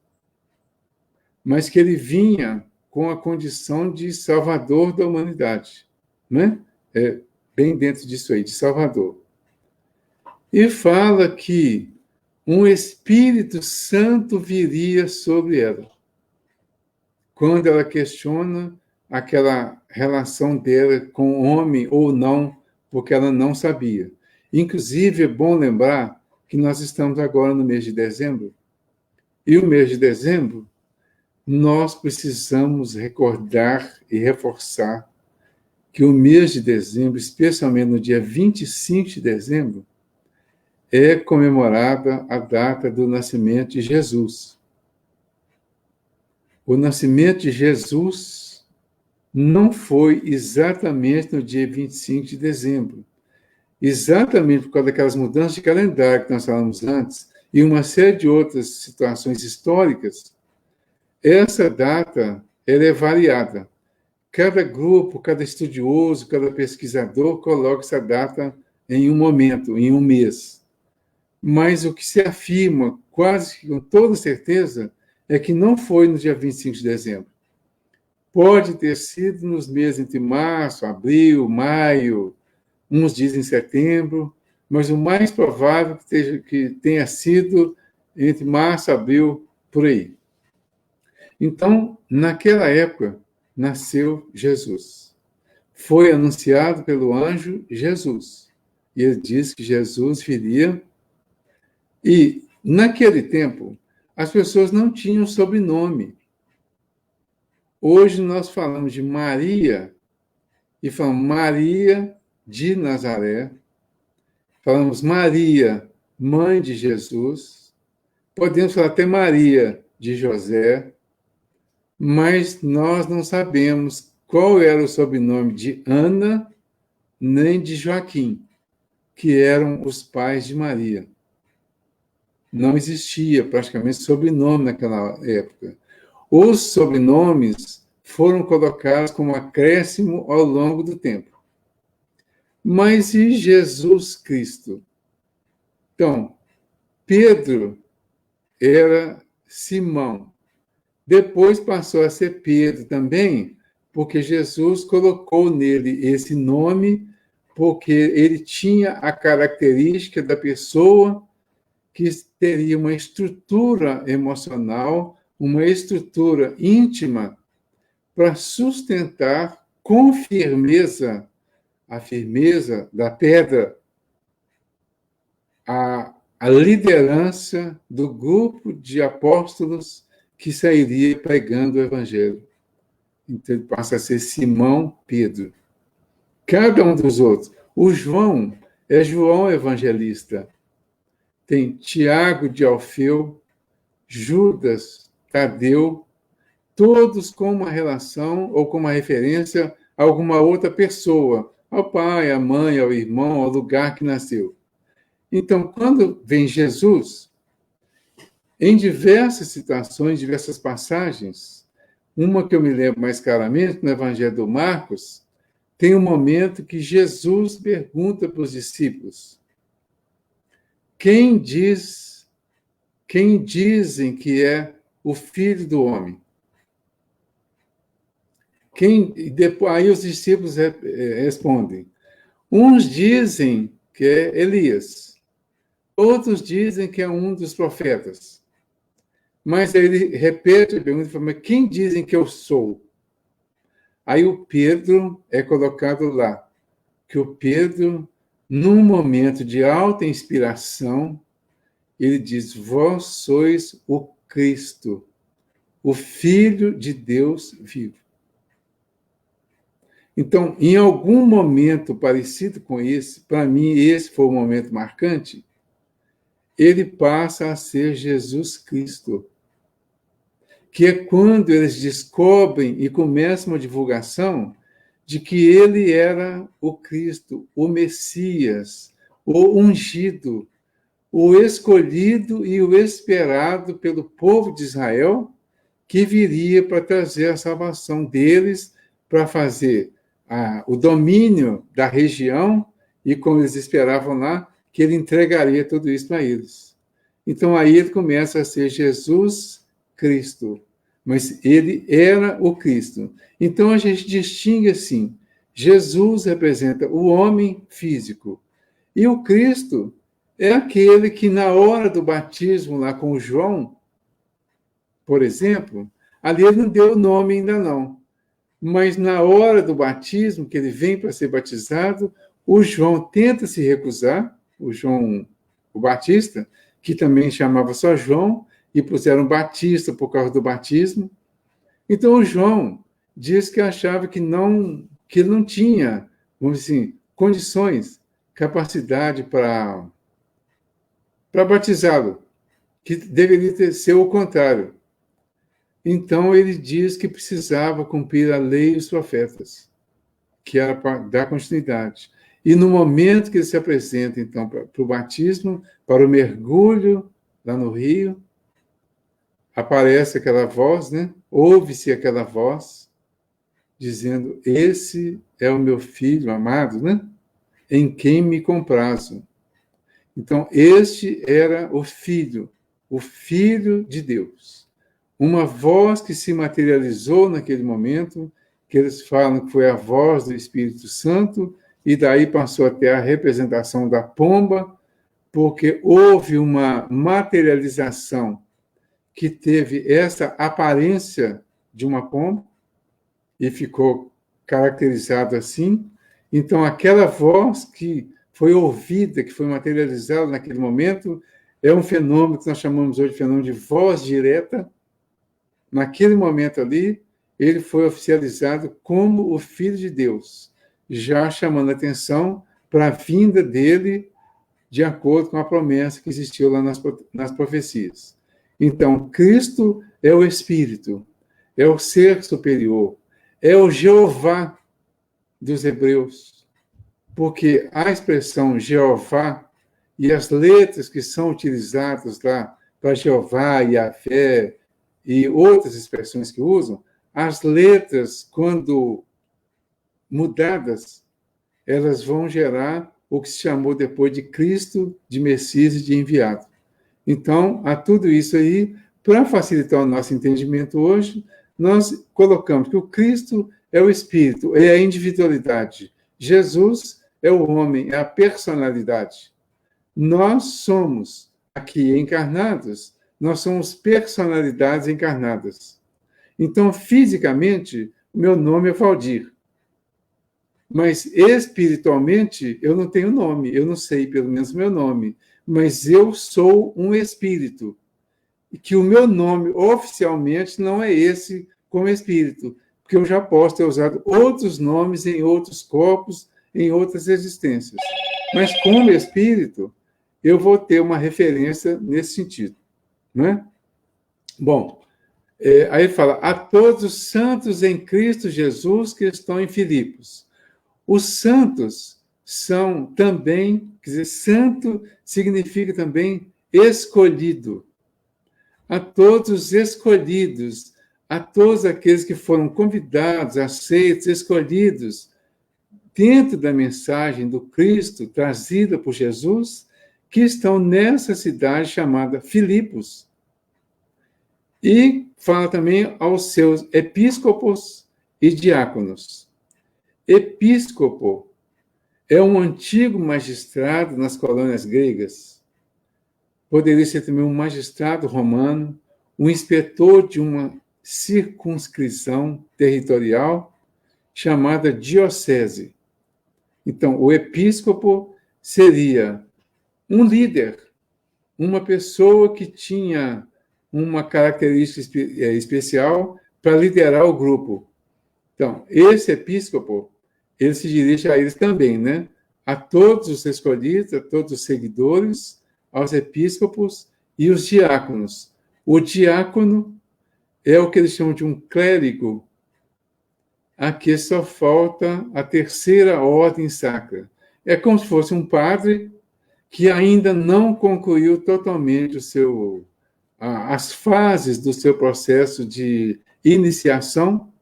mas que ele vinha com a condição de salvador da humanidade, né? Bem dentro disso aí, de salvador. E fala que um Espírito Santo viria sobre ela, quando ela questiona aquela relação dela com o homem ou não, porque ela não sabia. Inclusive, é bom lembrar que nós estamos agora no mês de dezembro, e o mês de dezembro nós precisamos recordar e reforçar que o mês de dezembro, especialmente no dia 25 de dezembro, é comemorada a data do nascimento de Jesus. O nascimento de Jesus não foi exatamente no dia 25 de dezembro. Exatamente por causa daquelas mudanças de calendário que nós falamos antes, e uma série de outras situações históricas, essa data ela é variada. Cada grupo, cada estudioso, cada pesquisador coloca essa data em um momento, em um mês. Mas o que se afirma, quase com toda certeza, é que não foi no dia 25 de dezembro. Pode ter sido nos meses entre março, abril, maio, uns dizem setembro, mas o mais provável que tenha sido entre março e abril, por aí. Então, naquela época, nasceu Jesus. Foi anunciado pelo anjo Jesus. E ele disse que Jesus viria. E, naquele tempo, as pessoas não tinham sobrenome. Hoje nós falamos de Maria, e falamos Maria de Nazaré, falamos Maria, mãe de Jesus, podemos falar até Maria de José, mas nós não sabemos qual era o sobrenome de Ana, nem de Joaquim, que eram os pais de Maria. Não existia praticamente sobrenome naquela época. Os sobrenomes foram colocados como acréscimo ao longo do tempo. Mas e Jesus Cristo? Então, Pedro era Simão. Depois passou a ser Pedro também, porque Jesus colocou nele esse nome, porque ele tinha a característica da pessoa que teria uma estrutura emocional, uma estrutura íntima para sustentar com firmeza a firmeza da pedra, a liderança do grupo de apóstolos que sairia pregando o evangelho. Então ele passa a ser Simão Pedro. Cada um dos outros. O João é João Evangelista. Tem Tiago de Alfeu, Judas, Tadeu, todos com uma relação ou com uma referência a alguma outra pessoa, ao pai, à mãe, ao irmão, ao lugar que nasceu. Então, quando vem Jesus, em diversas situações, diversas passagens, uma que eu me lembro mais claramente, no Evangelho do Marcos, tem um momento que Jesus pergunta para os discípulos: quem dizem que é o Filho do Homem? Aí os discípulos respondem: uns dizem que é Elias, outros dizem que é um dos profetas. Mas ele repete a pergunta e fala: mas quem dizem que eu sou? Aí o Pedro é colocado lá, que o Pedro, num momento de alta inspiração, ele diz: vós sois o Cristo, o Filho de Deus vivo. Então, em algum momento parecido com esse, para mim esse foi o momento marcante, ele passa a ser Jesus Cristo, que é quando eles descobrem e começam uma divulgação de que ele era o Cristo, o Messias, o ungido, o escolhido e o esperado pelo povo de Israel, que viria para trazer a salvação deles, para fazer o domínio da região, e como eles esperavam lá, que ele entregaria tudo isso para eles. Então aí ele começa a ser Jesus Cristo, mas ele era o Cristo. Então a gente distingue assim: Jesus representa o homem físico, e o Cristo é aquele que na hora do batismo lá com João, por exemplo, ali ele não deu o nome ainda não, mas na hora do batismo, que ele vem para ser batizado, o João tenta se recusar, o João o Batista, que também chamava só João, e puseram Batista por causa do batismo. Então o João diz que achava que ele não tinha, vamos dizer assim, condições, capacidade para batizá-lo, que deveria ser o contrário. Então ele diz que precisava cumprir a lei e os profetas, que era para dar continuidade. E no momento que ele se apresenta, então, para o batismo, para o mergulho lá no rio, aparece aquela voz, né? Ouve-se aquela voz dizendo: esse é o meu filho amado, né? Em quem me comprazo. Então, este era o Filho de Deus. Uma voz que se materializou naquele momento, que eles falam que foi a voz do Espírito Santo, e daí passou a ter a representação da pomba, porque houve uma materialização que teve essa aparência de uma pomba, e ficou caracterizado assim. Então, aquela voz que foi ouvida, que foi materializada naquele momento, é um fenômeno que nós chamamos hoje de fenômeno de voz direta. Naquele momento ali, ele foi oficializado como o Filho de Deus, já chamando a atenção para a vinda dele de acordo com a promessa que existiu lá nas profecias. Então, Cristo é o Espírito, é o ser superior, é o Jeová dos Hebreus. porque a expressão Jeová e as letras que são utilizadas lá para Jeová, Yahvé e outras expressões que usam, as letras, quando mudadas, elas vão gerar o que se chamou depois de Cristo, de Messias e de enviado. Então, há tudo isso aí. Para facilitar o nosso entendimento hoje, nós colocamos que o Cristo é o Espírito, é a individualidade. Jesus é o homem, é a personalidade. Nós somos, aqui encarnados, nós somos personalidades encarnadas. Então, fisicamente, meu nome é Valdir. Mas espiritualmente, eu não tenho nome, eu não sei pelo menos meu nome. Mas eu sou um espírito. E que o meu nome oficialmente não é esse como espírito, porque eu já posso ter usado outros nomes em outros corpos, em outras existências. Mas como espírito, eu vou ter uma referência nesse sentido. Né? Bom, aí ele fala, a todos os santos em Cristo Jesus que estão em Filipos. Os santos são também, quer dizer, santo significa também escolhido. A todos os escolhidos, a todos aqueles que foram convidados, aceitos, escolhidos, dentro da mensagem do Cristo trazida por Jesus, que estão nessa cidade chamada Filipos. E fala também aos seus episcopos e diáconos. Episcopo é um antigo magistrado nas colônias gregas. Poderia ser também um magistrado romano, um inspetor de uma circunscrição territorial chamada diocese. Então, o episcopo seria um líder, uma pessoa que tinha uma característica especial para liderar o grupo. Então, esse episcopo, ele se dirige a eles também, né? A todos os escolhidos, a todos os seguidores, aos episcopos e os diáconos. O diácono é o que eles chamam de um clérigo. Aqui só falta a terceira ordem sacra. É como se fosse um padre que ainda não concluiu totalmente as fases do seu processo de iniciação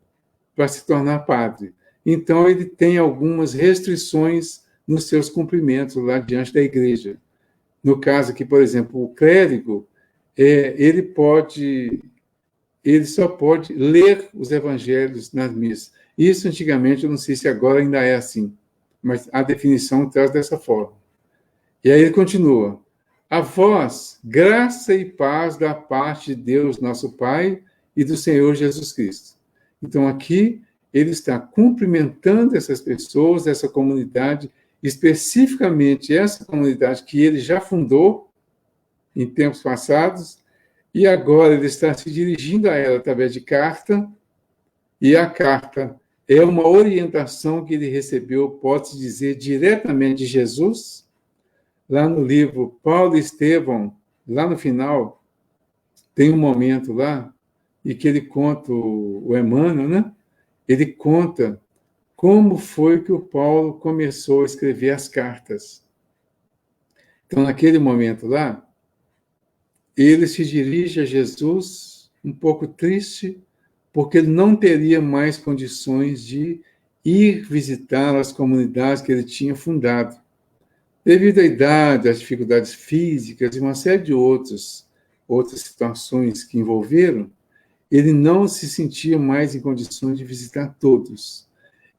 para se tornar padre. Então, ele tem algumas restrições nos seus cumprimentos lá diante da igreja. No caso aqui, por exemplo, o clérigo, ele só pode ler os evangelhos nas missas. Isso, antigamente, eu não sei se agora ainda é assim, mas a definição traz dessa forma. E aí ele continua. A vós, graça e paz da parte de Deus, nosso Pai, e do Senhor Jesus Cristo. Então, aqui, ele está cumprimentando essas pessoas, essa comunidade, especificamente essa comunidade que ele já fundou em tempos passados, e agora ele está se dirigindo a ela através de carta, e a carta é uma orientação que ele recebeu, pode-se dizer, diretamente de Jesus. Lá no livro Paulo e Estevão, lá no final, tem um momento lá, e que ele conta, o Emmanuel, né? Ele conta como foi que o Paulo começou a escrever as cartas. Então, naquele momento lá, ele se dirige a Jesus um pouco triste, porque ele não teria mais condições de ir visitar as comunidades que ele tinha fundado. Devido à idade, às dificuldades físicas e uma série de outras situações que envolveram, ele não se sentia mais em condições de visitar todos.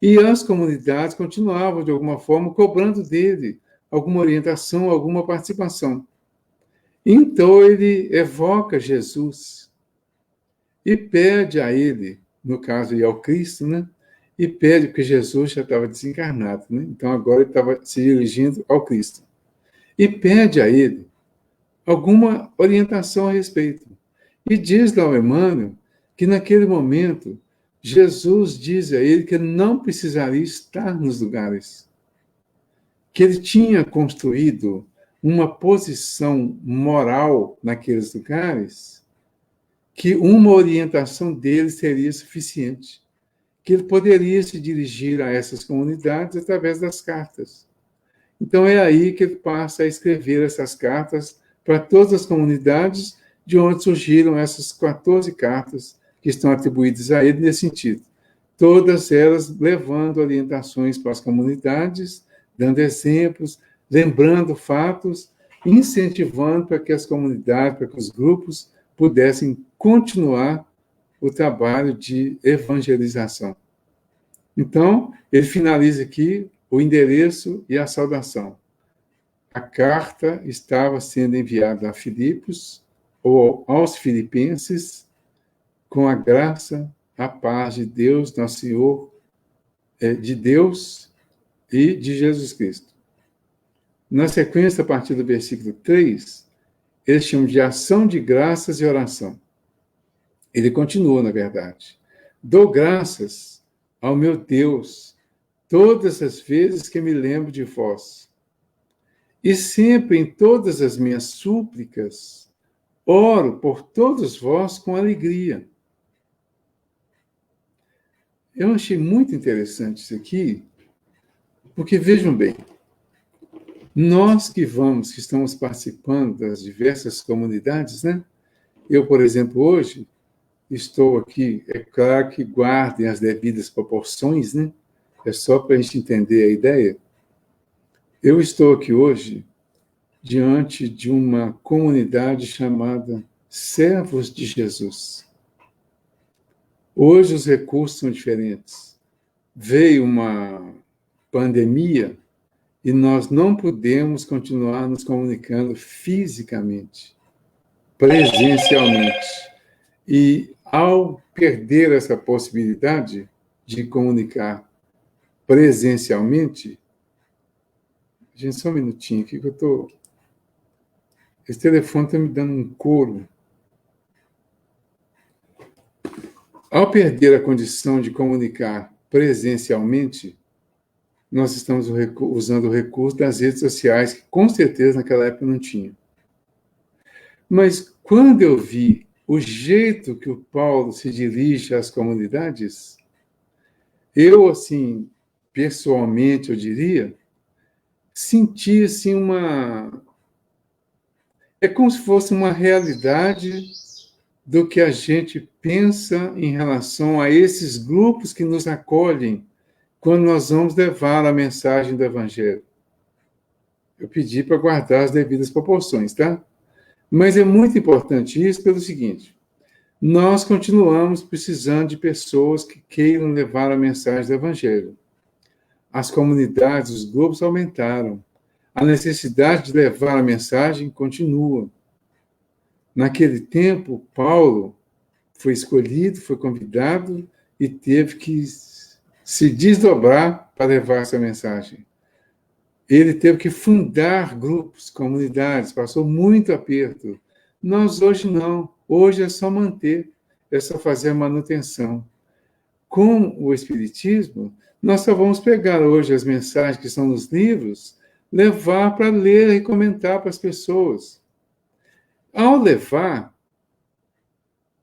E as comunidades continuavam, de alguma forma, cobrando dele alguma orientação, alguma participação. Então, ele evoca Jesus e pede a ele, no caso, e ao Cristo, né? E pede, porque Jesus já estava desencarnado, né? Então, agora ele estava se dirigindo ao Cristo. E pede a ele alguma orientação a respeito. E diz lá ao Emmanuel que, naquele momento, Jesus diz a ele que ele não precisaria estar nos lugares, que ele tinha construído uma posição moral naqueles lugares, que uma orientação dele seria suficiente, que que ele poderia se dirigir a essas comunidades através das cartas. Então é aí que ele passa a escrever essas cartas para todas as comunidades, de onde surgiram essas 14 cartas que estão atribuídas a ele nesse sentido. Todas elas levando orientações para as comunidades, dando exemplos, lembrando fatos, incentivando para que as comunidades, para que os grupos pudessem continuar o trabalho de evangelização. Então, ele finaliza aqui o endereço e a saudação. A carta estava sendo enviada a Filipos, ou aos filipenses, com a graça, a paz de Deus, nosso Senhor, de Deus e de Jesus Cristo. Na sequência, a partir do versículo 3, ele chama de ação de graças e oração. Ele continua, na verdade. Dou graças ao meu Deus todas as vezes que me lembro de vós. E sempre em todas as minhas súplicas, oro por todos vós com alegria. Eu achei muito interessante isso aqui, porque vejam bem, nós que estamos participando das diversas comunidades, né? Eu, por exemplo, hoje estou aqui, é claro que guardem as devidas proporções, né? É só para a gente entender a ideia. Eu estou aqui hoje diante de uma comunidade chamada Servos de Jesus. Hoje os recursos são diferentes. Veio uma pandemia e nós não podemos continuar nos comunicando fisicamente, presencialmente. E ao perder essa possibilidade de comunicar presencialmente, gente, só um minutinho aqui que eu estou... Esse telefone está me dando um couro. Ao perder a condição de comunicar presencialmente, nós estamos usando o recurso das redes sociais, que com certeza naquela época não tinha. Mas quando eu vi o jeito que o Paulo se dirige às comunidades, eu, assim, pessoalmente, eu diria, senti, assim, é como se fosse uma realidade do que a gente pensa em relação a esses grupos que nos acolhem quando nós vamos levar a mensagem do Evangelho. Eu pedi para guardar as devidas proporções, tá? Mas é muito importante isso pelo seguinte: nós continuamos precisando de pessoas que queiram levar a mensagem do Evangelho. As comunidades, os grupos aumentaram. A necessidade de levar a mensagem continua. Naquele tempo, Paulo foi escolhido, foi convidado e teve que se desdobrar para levar essa mensagem. Ele teve que fundar grupos, comunidades, passou muito aperto. Nós hoje não. Hoje é só manter, é só fazer a manutenção. Com o Espiritismo, nós só vamos pegar hoje as mensagens que estão nos livros, levar para ler e comentar para as pessoas. Ao levar,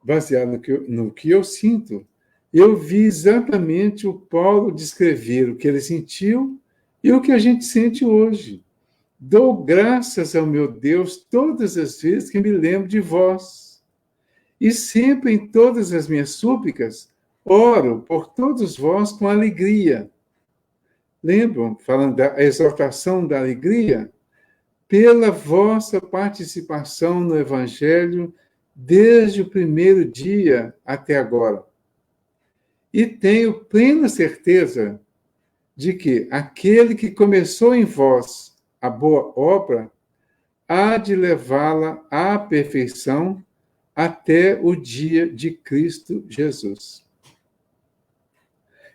baseado no que eu sinto, eu vi exatamente o Paulo descrever o que ele sentiu e o que a gente sente hoje. Dou graças ao meu Deus todas as vezes que me lembro de vós. E sempre em todas as minhas súplicas, oro por todos vós com alegria. Lembram, falando da exaltação da alegria? Pela vossa participação no Evangelho desde o primeiro dia até agora. E tenho plena certeza de que aquele que começou em vós a boa obra há de levá-la à perfeição até o dia de Cristo Jesus.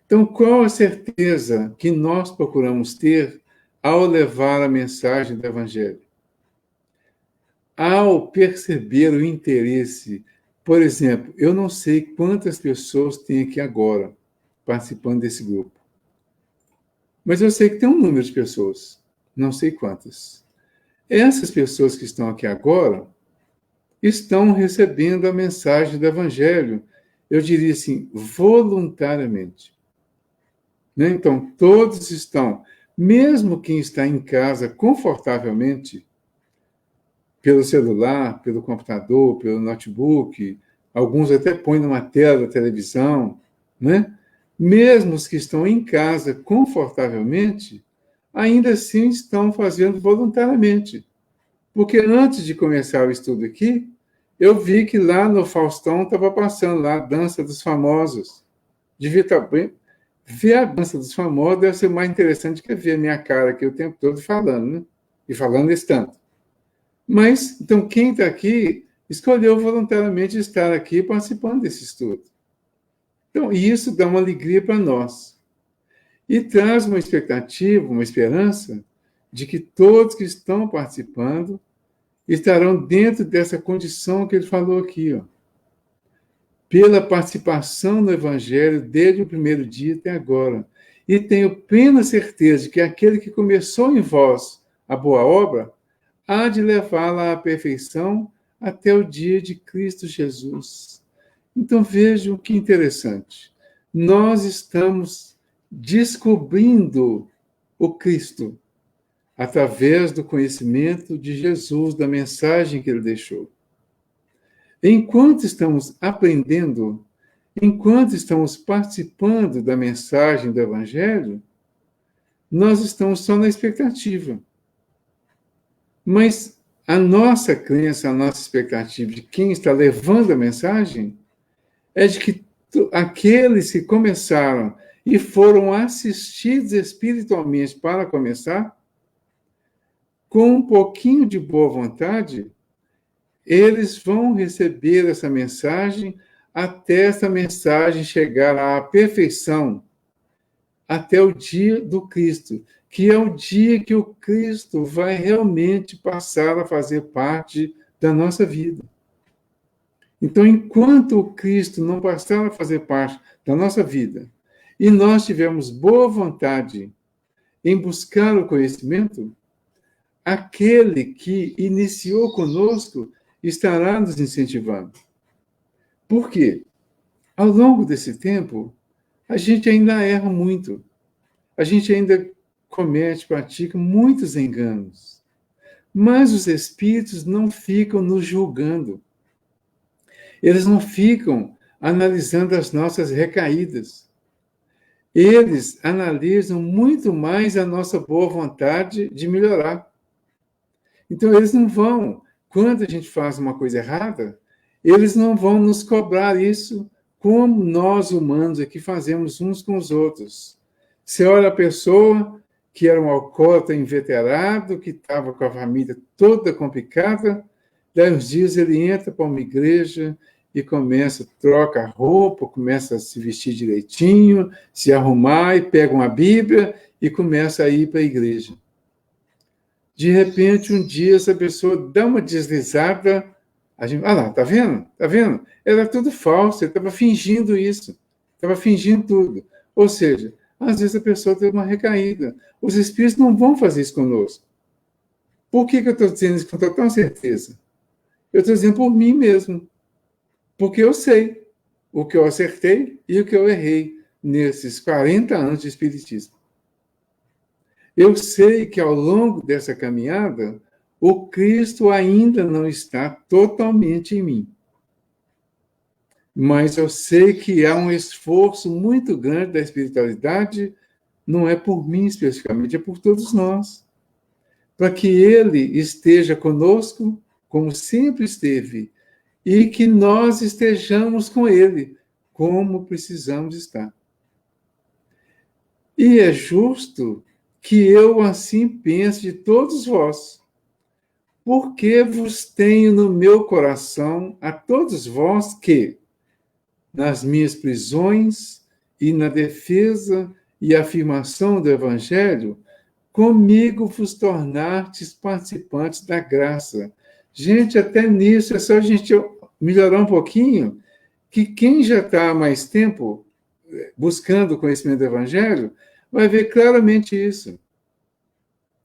Então, qual a certeza que nós procuramos ter ao levar a mensagem do Evangelho? Ao perceber o interesse, por exemplo, eu não sei quantas pessoas tem aqui agora participando desse grupo, mas eu sei que tem um número de pessoas, não sei quantas. Essas pessoas que estão aqui agora estão recebendo a mensagem do Evangelho, eu diria assim, voluntariamente. né? Então, todos estão, mesmo quem está em casa confortavelmente, pelo celular, pelo computador, pelo notebook, alguns até põem numa tela da televisão, né? Mesmo os que estão em casa confortavelmente, ainda assim estão fazendo voluntariamente. Porque antes de começar o estudo aqui, eu vi que lá no Faustão estava passando lá a Dança dos Famosos. Devia estar bem. Ver a Dança dos Famosos deve ser mais interessante que ver a minha cara aqui o tempo todo falando, né? E falando esse tanto. Mas, então, quem está aqui escolheu voluntariamente estar aqui participando desse estudo. Então, isso dá uma alegria para nós. E traz uma expectativa, uma esperança de que todos que estão participando estarão dentro dessa condição que ele falou aqui, ó. Pela participação no Evangelho desde o primeiro dia até agora. E tenho plena certeza de que aquele que começou em vós a boa obra há de levá-la à perfeição até o dia de Cristo Jesus. Então vejam que interessante. Nós estamos descobrindo o Cristo através do conhecimento de Jesus, da mensagem que ele deixou. Enquanto estamos aprendendo, enquanto estamos participando da mensagem do Evangelho, nós estamos só na expectativa. Mas a nossa crença, a nossa expectativa de quem está levando a mensagem é de que aqueles que começaram e foram assistidos espiritualmente para começar, com um pouquinho de boa vontade, eles vão receber essa mensagem até essa mensagem chegar à perfeição, até o dia do Cristo, que é o dia que o Cristo vai realmente passar a fazer parte da nossa vida. Então, enquanto o Cristo não passar a fazer parte da nossa vida, e nós tivermos boa vontade em buscar o conhecimento, aquele que iniciou conosco estará nos incentivando. Por quê? Ao longo desse tempo, a gente ainda erra muito. A gente ainda comete, pratica muitos enganos. Mas os espíritos não ficam nos julgando. Eles não ficam analisando as nossas recaídas. Eles analisam muito mais a nossa boa vontade de melhorar. Então, eles não vão, quando a gente faz uma coisa errada, eles não vão nos cobrar isso como nós humanos aqui fazemos uns com os outros. Você olha a pessoa que era um alcoólatra inveterado, que estava com a família toda complicada, daí uns dias ele entra para uma igreja e começa, troca a roupa, começa a se vestir direitinho, se arrumar e pega uma Bíblia e começa a ir para a igreja. De repente, um dia, essa pessoa dá uma deslizada, a gente, lá, tá vendo? Tá vendo? Era tudo falso, ele estava fingindo isso, estava fingindo tudo. Ou seja, às vezes a pessoa teve uma recaída. Os espíritos não vão fazer isso conosco. Por que eu estou dizendo isso com total certeza? Eu estou dizendo por mim mesmo. Porque eu sei o que eu acertei e o que eu errei nesses 40 anos de espiritismo. Eu sei que ao longo dessa caminhada, o Cristo ainda não está totalmente em mim. Mas eu sei que há um esforço muito grande da espiritualidade, não é por mim especificamente, é por todos nós, para que Ele esteja conosco, como sempre esteve, e que nós estejamos com Ele, como precisamos estar. E é justo que eu assim pense de todos vós, porque vos tenho no meu coração a todos vós que, nas minhas prisões e na defesa e afirmação do Evangelho, comigo vos tornastes participantes da graça. Gente, até nisso é só a gente melhorar um pouquinho, que quem já está há mais tempo buscando o conhecimento do Evangelho, vai ver claramente isso.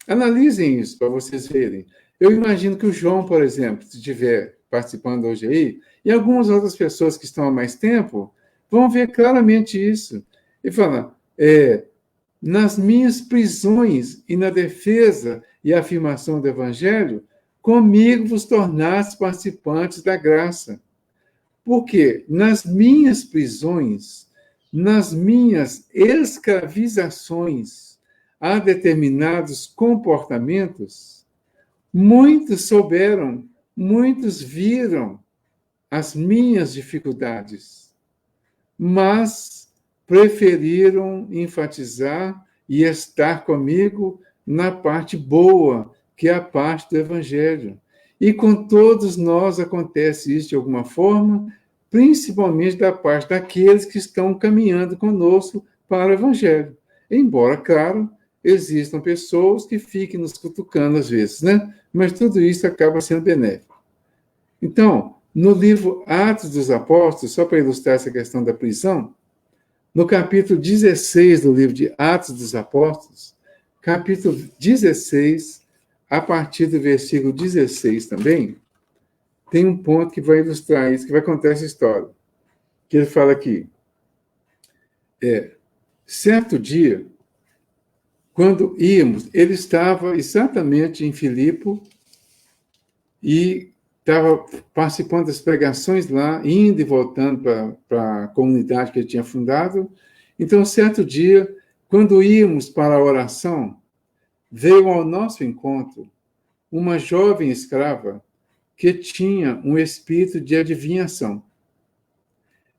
Analisem isso para vocês verem. Eu imagino que o João, por exemplo, se estiver participando hoje aí, e algumas outras pessoas que estão há mais tempo, vão ver claramente isso. E falar, nas minhas prisões e na defesa e afirmação do Evangelho, comigo vos tornastes participantes da graça. Porque nas minhas prisões, nas minhas escravizações a determinados comportamentos, muitos souberam, muitos viram as minhas dificuldades, mas preferiram enfatizar e estar comigo na parte boa, que é a parte do Evangelho. E com todos nós acontece isso de alguma forma, principalmente da parte daqueles que estão caminhando conosco para o Evangelho. Embora, claro, existam pessoas que fiquem nos cutucando às vezes, né? Mas tudo isso acaba sendo benéfico. Então, no livro Atos dos Apóstolos, só para ilustrar essa questão da prisão, no capítulo 16 do livro de Atos dos Apóstolos, capítulo 16, a partir do versículo 16 também, tem um ponto que vai ilustrar isso, que vai contar essa história. Que ele fala aqui, certo dia, quando íamos, ele estava exatamente em Filipe e estava participando das pregações lá, indo e voltando para a comunidade que ele tinha fundado. Então, certo dia, quando íamos para a oração, veio ao nosso encontro uma jovem escrava que tinha um espírito de adivinhação.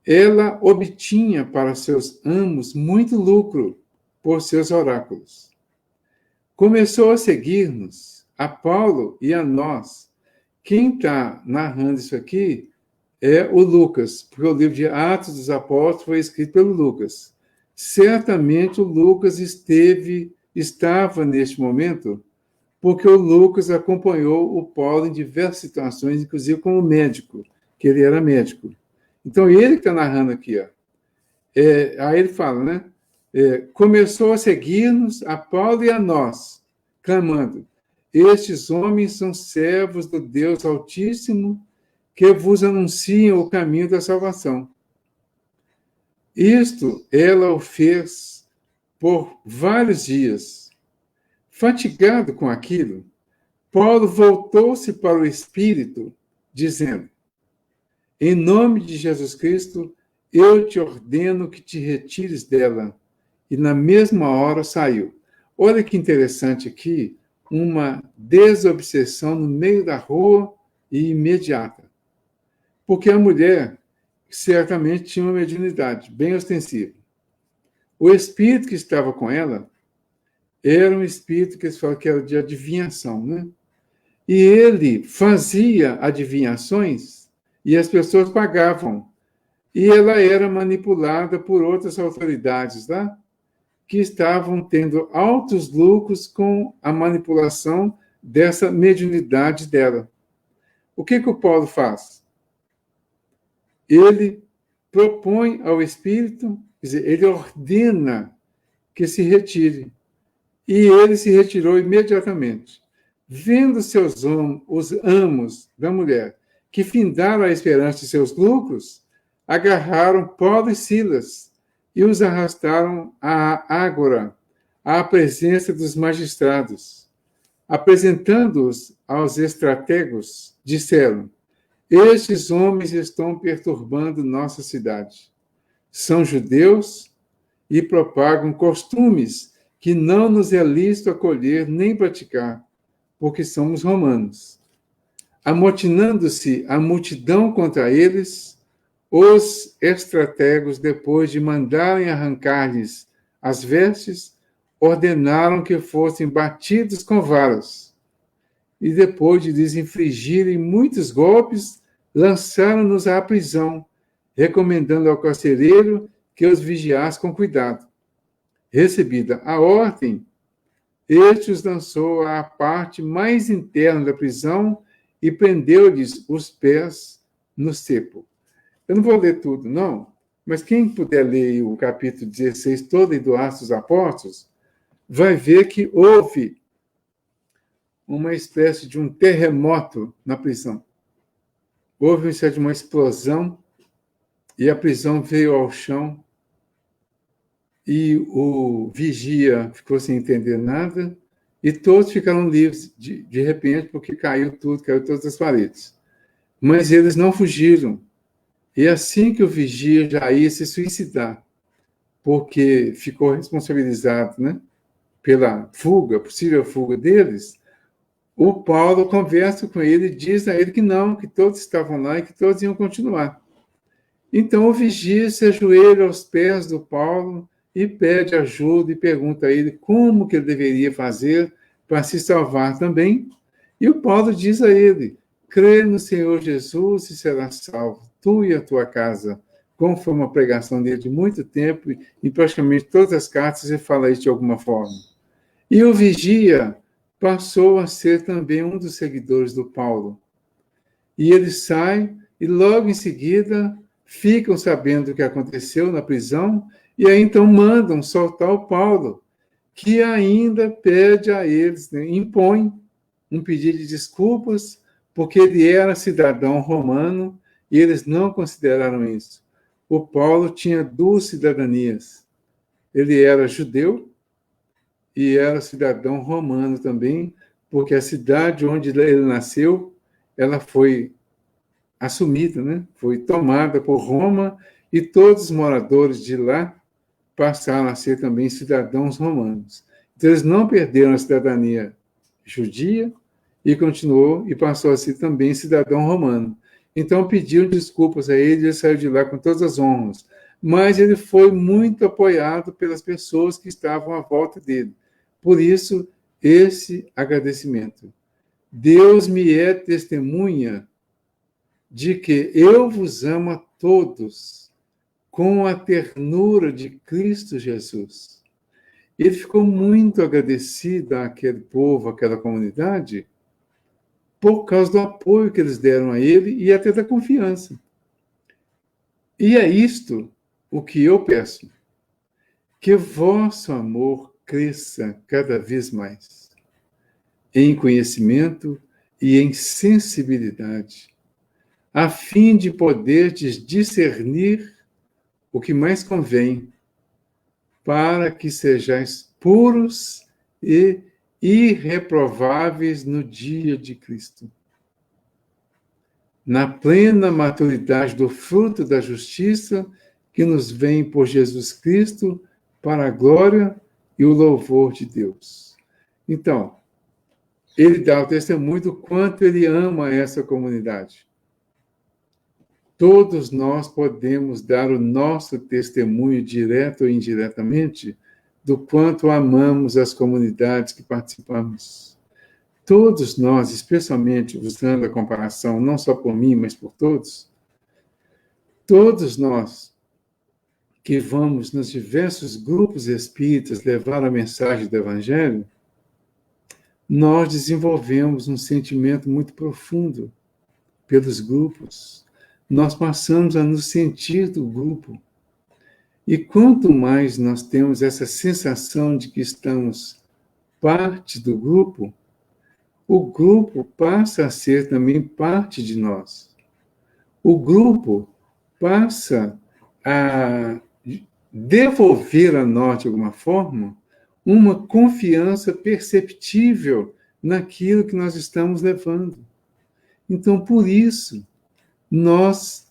Ela obtinha para seus amos muito lucro por seus oráculos. Começou a seguir-nos, a Paulo e a nós. Quem está narrando isso aqui é o Lucas, porque o livro de Atos dos Apóstolos foi escrito pelo Lucas. Certamente o Lucas estava neste momento, porque o Lucas acompanhou o Paulo em diversas situações, inclusive como médico, que ele era médico. Então, ele que está narrando aqui. Aí ele fala, né? Começou a seguir-nos, a Paulo e a nós, clamando, estes homens são servos do Deus Altíssimo, que vos anunciam o caminho da salvação. Isto ela o fez por vários dias. Fatigado com aquilo, Paulo voltou-se para o Espírito, dizendo, em nome de Jesus Cristo, eu te ordeno que te retires dela. E na mesma hora saiu. Olha que interessante aqui, uma desobsessão no meio da rua e imediata. Porque a mulher certamente tinha uma mediunidade bem ostensiva. O espírito que estava com ela era um espírito que eles falam que era de adivinhação, né? E ele fazia adivinhações e as pessoas pagavam. E ela era manipulada por outras autoridades lá, que estavam tendo altos lucros com a manipulação dessa mediunidade dela. O que o Paulo faz? Ele propõe ao espírito, quer dizer, ele ordena que se retire. E ele se retirou imediatamente. Vendo os amos da mulher, que findaram a esperança de seus lucros, agarraram Paulo e Silas e os arrastaram à ágora, à presença dos magistrados. Apresentando-os aos estrategos, disseram, estes homens estão perturbando nossa cidade. São judeus e propagam costumes que não nos é lícito acolher nem praticar, porque somos romanos. Amotinando-se a multidão contra eles, os estrategos, depois de mandarem arrancar-lhes as vestes, ordenaram que fossem batidos com varas. E depois de lhes infligirem muitos golpes, lançaram-nos à prisão, recomendando ao carcereiro que os vigiasse com cuidado. Recebida a ordem, este os lançou à parte mais interna da prisão e prendeu-lhes os pés no cepo. Eu não vou ler tudo, não, mas quem puder ler o capítulo 16 todo do Atos dos Apóstolos, vai ver que houve uma espécie de um terremoto na prisão. Houve uma espécie de uma explosão e a prisão veio ao chão e o vigia ficou sem entender nada, e todos ficaram livres de repente, porque caiu tudo, caiu todas as paredes. Mas eles não fugiram. E assim que o vigia já ia se suicidar, porque ficou responsabilizado, né, pela fuga, possível fuga deles, o Paulo conversa com ele e diz a ele que não, que todos estavam lá e que todos iam continuar. Então o vigia se ajoelha aos pés do Paulo e pede ajuda e pergunta a ele como que ele deveria fazer para se salvar também. E o Paulo diz a ele: crê no Senhor Jesus e será salvo, tu e a tua casa. Como foi uma pregação dele de muito tempo, e praticamente todas as cartas ele fala isso de alguma forma. E o vigia passou a ser também um dos seguidores do Paulo. E ele sai, e logo em seguida ficam sabendo o que aconteceu na prisão, e aí então mandam soltar o Paulo, que ainda pede a eles, né, impõe um pedido de desculpas, porque ele era cidadão romano, e eles não consideraram isso. O Paulo tinha duas cidadanias. Ele era judeu e era cidadão romano também, porque a cidade onde ele nasceu, ela foi assumida, né? Foi tomada por Roma, e todos os moradores de lá passaram a ser também cidadãos romanos. Então, eles não perderam a cidadania judia e continuou e passou a ser também cidadão romano. Então, pediram desculpas a ele e ele saiu de lá com todas as honras. Mas ele foi muito apoiado pelas pessoas que estavam à volta dele. Por isso, esse agradecimento. Deus me é testemunha de que eu vos amo a todos com a ternura de Cristo Jesus. Ele ficou muito agradecido àquele povo, àquela comunidade, por causa do apoio que eles deram a ele e até da confiança. E é isto o que eu peço, que vosso amor cresça cada vez mais, em conhecimento e em sensibilidade, a fim de poderdes discernir o que mais convém, para que sejais puros e irreprováveis no dia de Cristo, na plena maturidade do fruto da justiça que nos vem por Jesus Cristo, para a glória e o louvor de Deus. Então, ele dá o testemunho do quanto ele ama essa comunidade. Todos nós podemos dar o nosso testemunho, direto ou indiretamente, do quanto amamos as comunidades que participamos. Todos nós, especialmente usando a comparação, não só por mim, mas por todos nós que vamos nos diversos grupos espíritas levar a mensagem do Evangelho, nós desenvolvemos um sentimento muito profundo pelos grupos. Nós passamos a nos sentir do grupo. E quanto mais nós temos essa sensação de que estamos parte do grupo, o grupo passa a ser também parte de nós. O grupo passa a devolver a nós, de alguma forma, uma confiança perceptível naquilo que nós estamos levando. Então, por isso, nós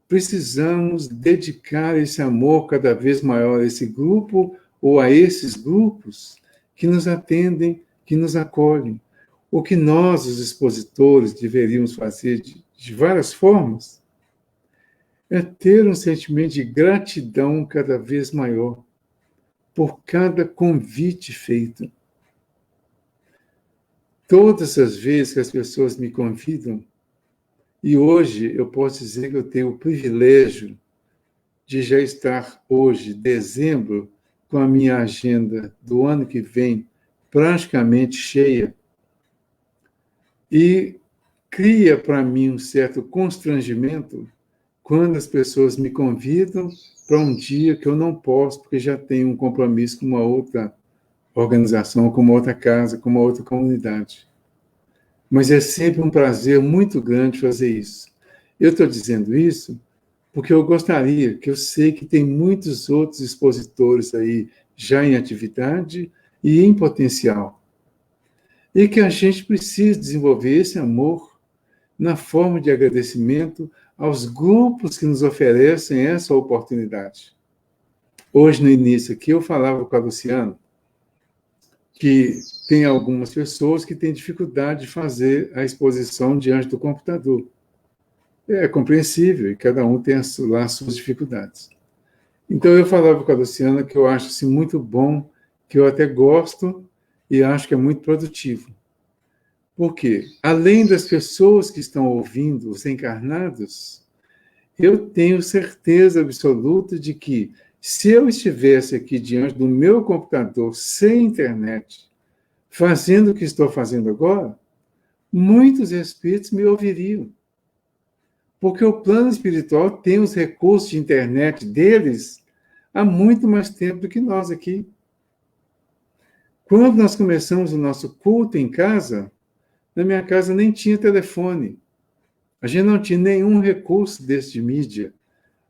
precisamos dedicar esse amor cada vez maior a esse grupo ou a esses grupos que nos atendem, que nos acolhem. O que nós, os expositores, deveríamos fazer de várias formas é ter um sentimento de gratidão cada vez maior por cada convite feito. Todas as vezes que as pessoas me convidam, e hoje eu posso dizer que eu tenho o privilégio de já estar hoje, dezembro, com a minha agenda do ano que vem praticamente cheia, e cria para mim um certo constrangimento quando as pessoas me convidam para um dia que eu não posso, porque já tenho um compromisso com uma outra organização, com uma outra casa, com uma outra comunidade. Mas é sempre um prazer muito grande fazer isso. Eu estou dizendo isso porque eu gostaria, que eu sei que tem muitos outros expositores aí já em atividade e em potencial, e que a gente precisa desenvolver esse amor na forma de agradecimento aos grupos que nos oferecem essa oportunidade. Hoje, no início aqui, eu falava com a Luciana que tem algumas pessoas que têm dificuldade de fazer a exposição diante do computador. É compreensível, e cada um tem lá as suas dificuldades. Então, eu falava com a Luciana que eu acho assim, muito bom, que eu até gosto e acho que é muito produtivo. Por quê? Além das pessoas que estão ouvindo, os encarnados, eu tenho certeza absoluta de que, se eu estivesse aqui diante do meu computador, sem internet, fazendo o que estou fazendo agora, muitos espíritos me ouviriam. Porque o plano espiritual tem os recursos de internet deles há muito mais tempo do que nós aqui. Quando nós começamos o nosso culto em casa, na minha casa nem tinha telefone. A gente não tinha nenhum recurso desse de mídia.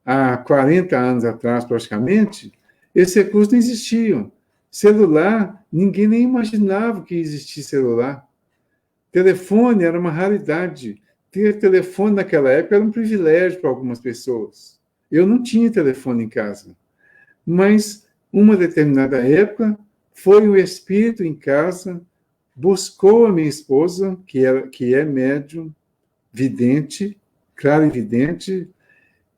Há 40 anos atrás, praticamente, esses recursos não existiam. Celular, ninguém nem imaginava que existia celular. Telefone era uma raridade. Ter telefone naquela época era um privilégio para algumas pessoas. Eu não tinha telefone em casa. Mas, uma determinada época, foi um espírito em casa, buscou a minha esposa, que é médium, vidente, claro e vidente.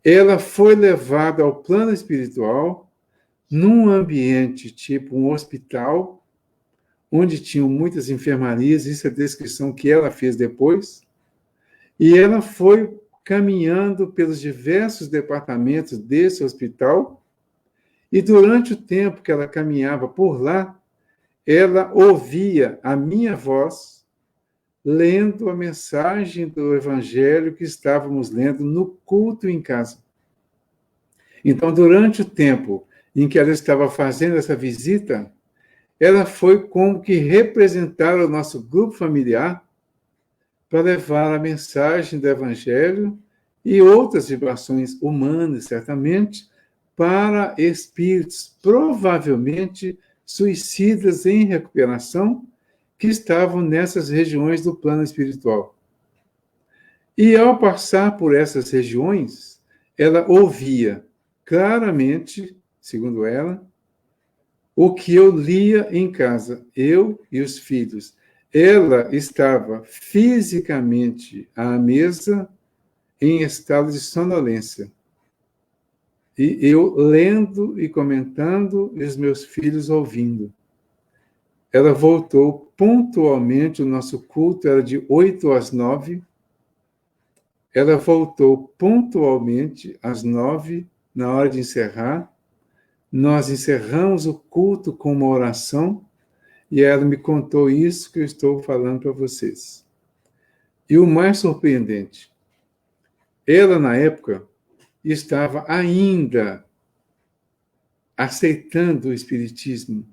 Ela foi levada ao plano espiritual, num ambiente tipo um hospital, onde tinham muitas enfermarias, isso é a descrição que ela fez depois, e ela foi caminhando pelos diversos departamentos desse hospital, e durante o tempo que ela caminhava por lá, ela ouvia a minha voz lendo a mensagem do Evangelho que estávamos lendo no culto em casa. Então, durante o tempo em que ela estava fazendo essa visita, ela foi como que representar o nosso grupo familiar para levar a mensagem do Evangelho e outras vibrações humanas, certamente, para espíritos provavelmente suicidas em recuperação que estavam nessas regiões do plano espiritual. E ao passar por essas regiões, ela ouvia claramente, segundo ela, o que eu lia em casa, eu e os filhos. Ela estava fisicamente à mesa em estado de sonolência. E eu lendo e comentando, e os meus filhos ouvindo. Ela voltou pontualmente, o nosso culto era de 8 às 9. Ela voltou pontualmente às 9, na hora de encerrar. Nós encerramos o culto com uma oração, e ela me contou isso que eu estou falando para vocês. E o mais surpreendente, ela, na época, estava ainda aceitando o Espiritismo,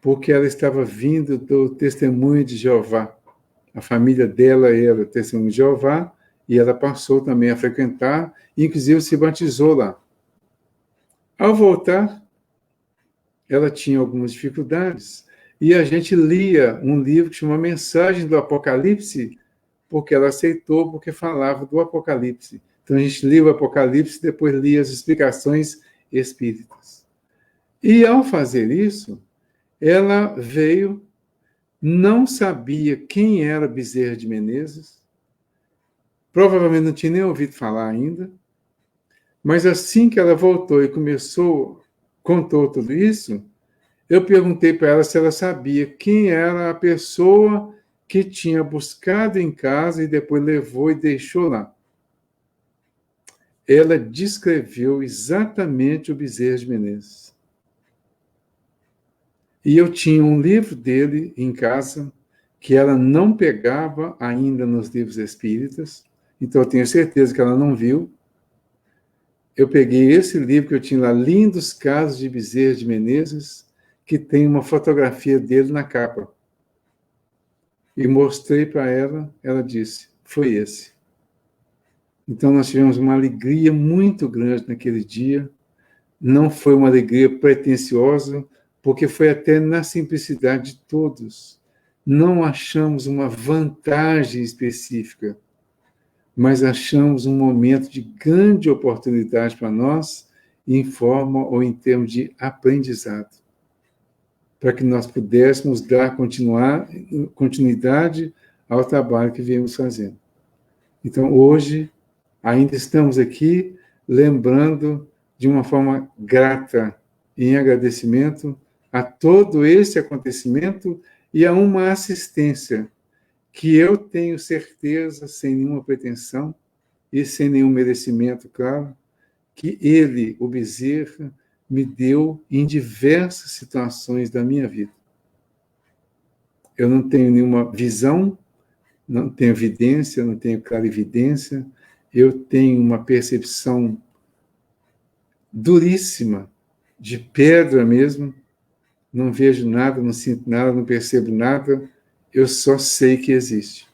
porque ela estava vindo do Testemunho de Jeová. A família dela era Testemunho de Jeová, e ela passou também a frequentar, inclusive se batizou lá. Ao voltar, ela tinha algumas dificuldades, e a gente lia um livro que chama Mensagem do Apocalipse, porque ela aceitou, porque falava do Apocalipse. Então a gente lia o Apocalipse e depois lia as explicações espíritas. E ao fazer isso, ela veio, não sabia quem era Bezerra de Menezes, provavelmente não tinha nem ouvido falar ainda, mas assim que ela voltou e contou tudo isso, eu perguntei para ela se ela sabia quem era a pessoa que tinha buscado em casa e depois levou e deixou lá. Ela descreveu exatamente o Bezerra de Menezes. E eu tinha um livro dele em casa, que ela não pegava ainda nos livros espíritas, então eu tenho certeza que ela não viu. Eu peguei esse livro que eu tinha lá, Lindos Casos de Bezerra de Menezes, que tem uma fotografia dele na capa. E mostrei para ela, ela disse, foi esse. Então, nós tivemos uma alegria muito grande naquele dia. Não foi uma alegria pretensiosa, porque foi até na simplicidade de todos. Não achamos uma vantagem específica, mas achamos um momento de grande oportunidade para nós, em forma ou em termos de aprendizado, para que nós pudéssemos dar continuidade ao trabalho que viemos fazendo. Então, hoje, ainda estamos aqui lembrando de uma forma grata, em agradecimento a todo esse acontecimento e a uma assistência que eu tenho certeza, sem nenhuma pretensão e sem nenhum merecimento, claro, que ele, o Bezerra, me deu em diversas situações da minha vida. Eu não tenho nenhuma visão, não tenho evidência, não tenho clarividência, eu tenho uma percepção duríssima, de pedra mesmo, não vejo nada, não sinto nada, não percebo nada, eu só sei que existe.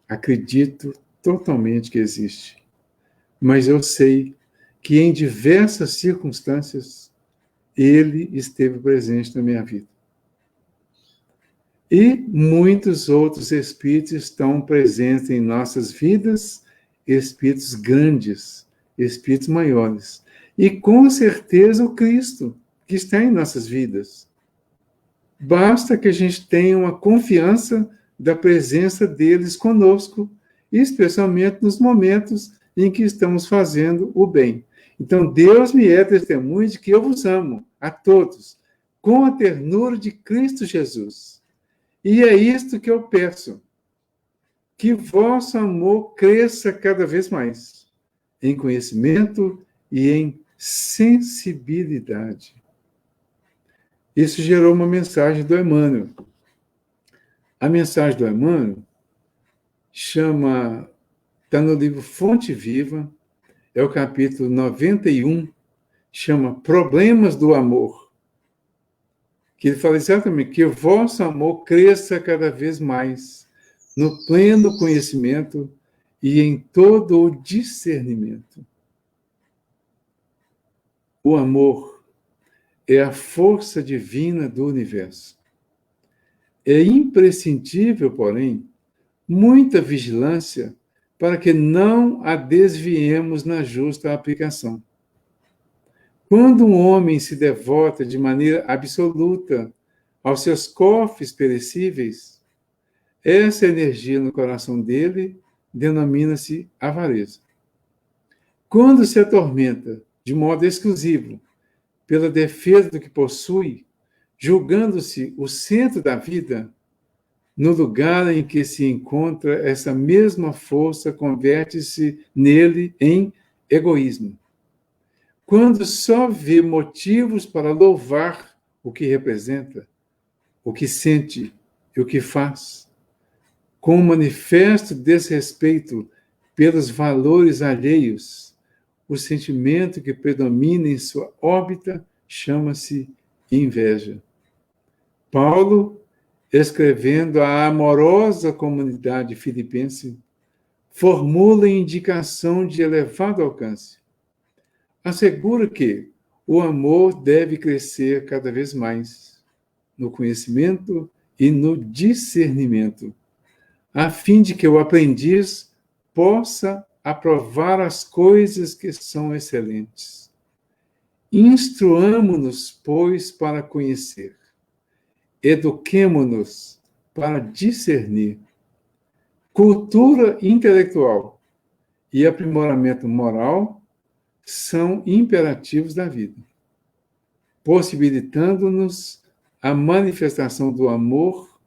Acredito totalmente que existe. Mas eu sei que em diversas circunstâncias ele esteve presente na minha vida. E muitos outros espíritos estão presentes em nossas vidas, espíritos grandes, espíritos maiores. E com certeza o Cristo, que está em nossas vidas. Basta que a gente tenha uma confiança da presença deles conosco, especialmente nos momentos em que estamos fazendo o bem. Então, Deus me é testemunha de que eu vos amo, a todos, com a ternura de Cristo Jesus. E é isto que eu peço, que vosso amor cresça cada vez mais, em conhecimento e em sensibilidade. Isso gerou uma mensagem do Emmanuel. A mensagem do Emmanuel está no livro Fonte Viva, é o capítulo 91, chama Problemas do Amor. Que ele fala exatamente que o vosso amor cresça cada vez mais, no pleno conhecimento e em todo o discernimento. O amor é a força divina do universo. É imprescindível, porém, muita vigilância para que não a desviemos na justa aplicação. Quando um homem se devota de maneira absoluta aos seus cofres perecíveis, essa energia no coração dele denomina-se avareza. Quando se atormenta de modo exclusivo pela defesa do que possui, julgando-se o centro da vida, no lugar em que se encontra essa mesma força converte-se nele em egoísmo. Quando só vê motivos para louvar o que representa, o que sente e o que faz, com um manifesto desrespeito pelos valores alheios, o sentimento que predomina em sua órbita chama-se inveja. Paulo, escrevendo à amorosa comunidade filipense, formula indicação de elevado alcance. Assegura que o amor deve crescer cada vez mais no conhecimento e no discernimento, a fim de que o aprendiz possa aprovar as coisas que são excelentes. Instruamo-nos, pois, para conhecer. Eduquemo-nos para discernir. Cultura intelectual e aprimoramento moral são imperativos da vida, possibilitando-nos a manifestação do amor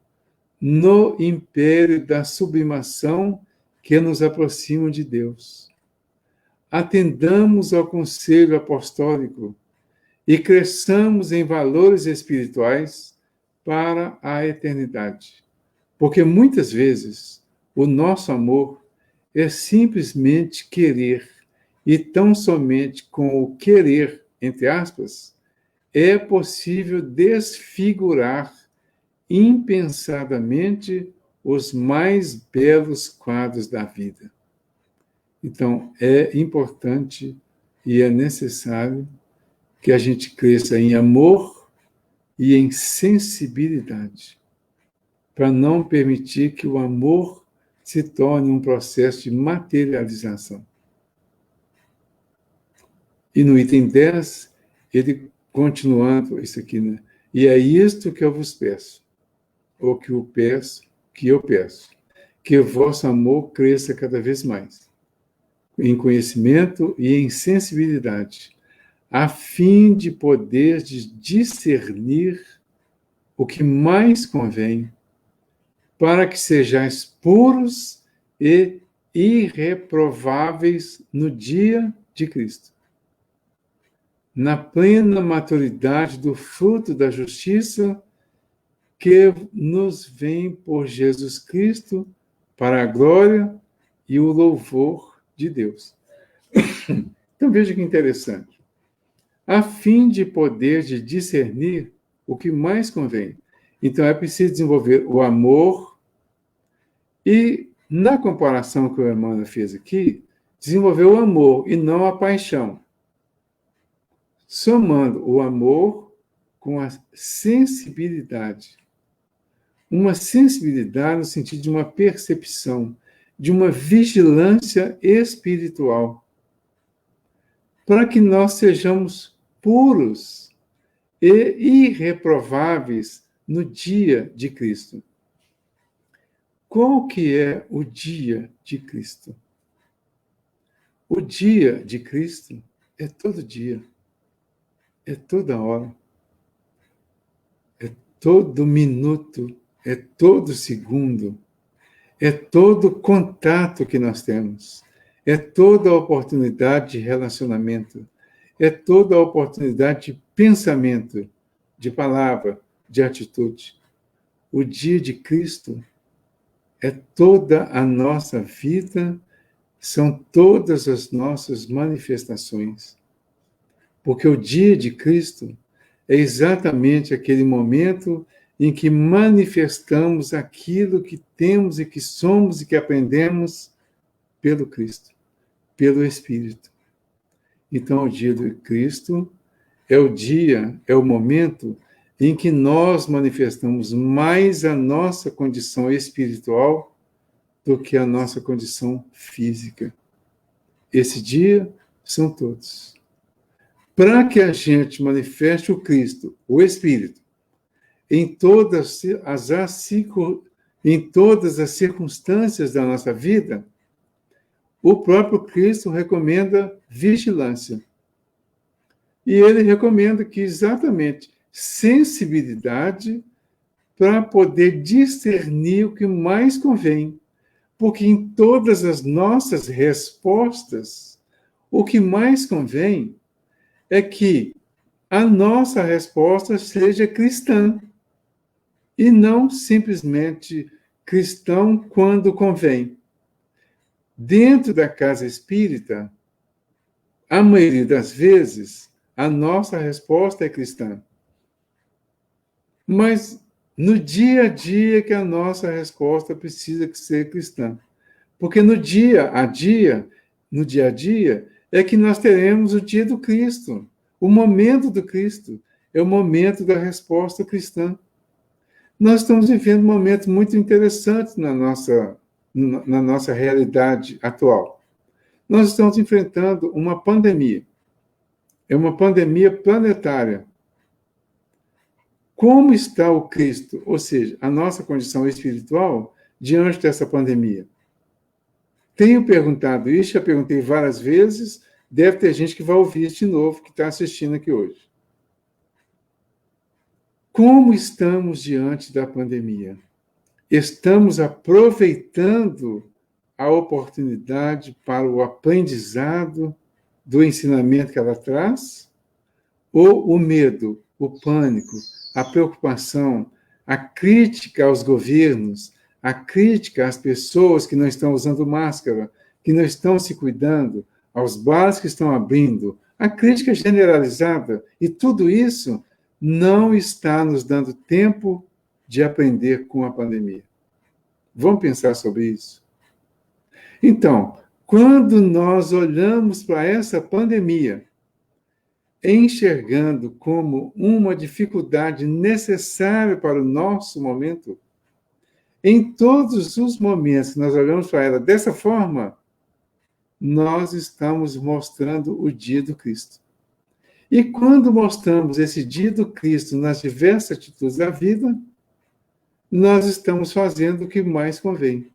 no império da sublimação que nos aproxima de Deus. Atendamos ao conselho apostólico e cresçamos em valores espirituais para a eternidade, porque muitas vezes o nosso amor é simplesmente querer, e tão somente com o querer, entre aspas, é possível desfigurar impensadamente os mais belos quadros da vida. Então, é importante e é necessário que a gente cresça em amor e em sensibilidade, para não permitir que o amor se torne um processo de materialização. E no item 10, ele continuando isso aqui, né? E é isto que eu vos peço, ou que eu peço, que o vosso amor cresça cada vez mais, em conhecimento e em sensibilidade, a fim de poder discernir o que mais convém, para que sejais puros e irreprováveis no dia de Cristo, na plena maturidade do fruto da justiça que nos vem por Jesus Cristo para a glória e o louvor de Deus. Então veja que interessante. A fim de poder discernir o que mais convém. Então é preciso desenvolver o amor e, na comparação que o Emmanuel fez aqui, desenvolver o amor e não a paixão. Somando o amor com a sensibilidade. Uma sensibilidade no sentido de uma percepção, de uma vigilância espiritual, para que nós sejamos puros e irreprováveis no dia de Cristo. Qual que é o dia de Cristo? O dia de Cristo é todo dia, é toda hora, é todo minuto, é todo segundo, é todo contato que nós temos, é toda a oportunidade de relacionamento, é toda a oportunidade de pensamento, de palavra, de atitude. O dia de Cristo é toda a nossa vida, são todas as nossas manifestações. Porque o dia de Cristo é exatamente aquele momento em que manifestamos aquilo que temos e que somos e que aprendemos pelo Cristo, pelo Espírito. Então, o dia de Cristo é o dia, é o momento em que nós manifestamos mais a nossa condição espiritual do que a nossa condição física. Esse dia são todos. Para que a gente manifeste o Cristo, o Espírito, em todas as circunstâncias da nossa vida, o próprio Cristo recomenda vigilância. E ele recomenda que exatamente sensibilidade para poder discernir o que mais convém. Porque em todas as nossas respostas, o que mais convém é que a nossa resposta seja cristã e não simplesmente cristão quando convém. Dentro da casa espírita, a maioria das vezes, a nossa resposta é cristã. Mas no dia a dia que a nossa resposta precisa ser cristã. Porque no dia a dia, é que nós teremos o dia do Cristo, o momento do Cristo, é o momento da resposta cristã. Nós estamos vivendo um momento muito interessante na nossa realidade atual. Nós estamos enfrentando uma pandemia. É uma pandemia planetária. Como está o Cristo, ou seja, a nossa condição espiritual, diante dessa pandemia? Tenho perguntado isso, já perguntei várias vezes, deve ter gente que vai ouvir isso de novo, que está assistindo aqui hoje. Como estamos diante da pandemia? Estamos aproveitando a oportunidade para o aprendizado do ensinamento que ela traz? Ou o medo, o pânico, a preocupação, a crítica aos governos, a crítica às pessoas que não estão usando máscara, que não estão se cuidando, aos bares que estão abrindo, a crítica generalizada, e tudo isso não está nos dando tempo de aprender com a pandemia. Vamos pensar sobre isso? Então, Quando nós olhamos para essa pandemia, enxergando como uma dificuldade necessária para o nosso momento, em todos os momentos que nós olhamos para ela dessa forma, nós estamos mostrando o dia do Cristo. E quando mostramos esse dia do Cristo nas diversas atitudes da vida, nós estamos fazendo o que mais convém,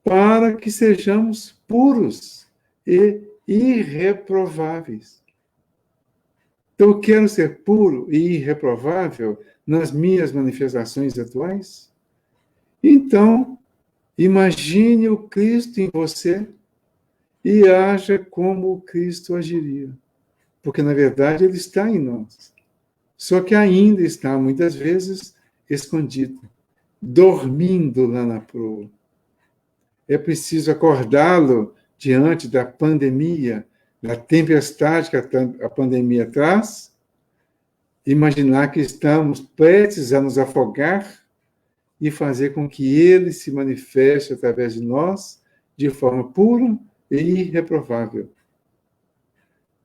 para que sejamos puros e irreprováveis. Então, eu quero ser puro e irreprovável nas minhas manifestações atuais? Então, imagine o Cristo em você e haja como o Cristo agiria. Porque, na verdade, ele está em nós. Só que ainda está, muitas vezes, escondido, dormindo lá na proa. É preciso acordá-lo diante da pandemia, da tempestade que a pandemia traz, imaginar que estamos prestes a nos afogar e fazer com que ele se manifeste através de nós de forma pura e irreprovável,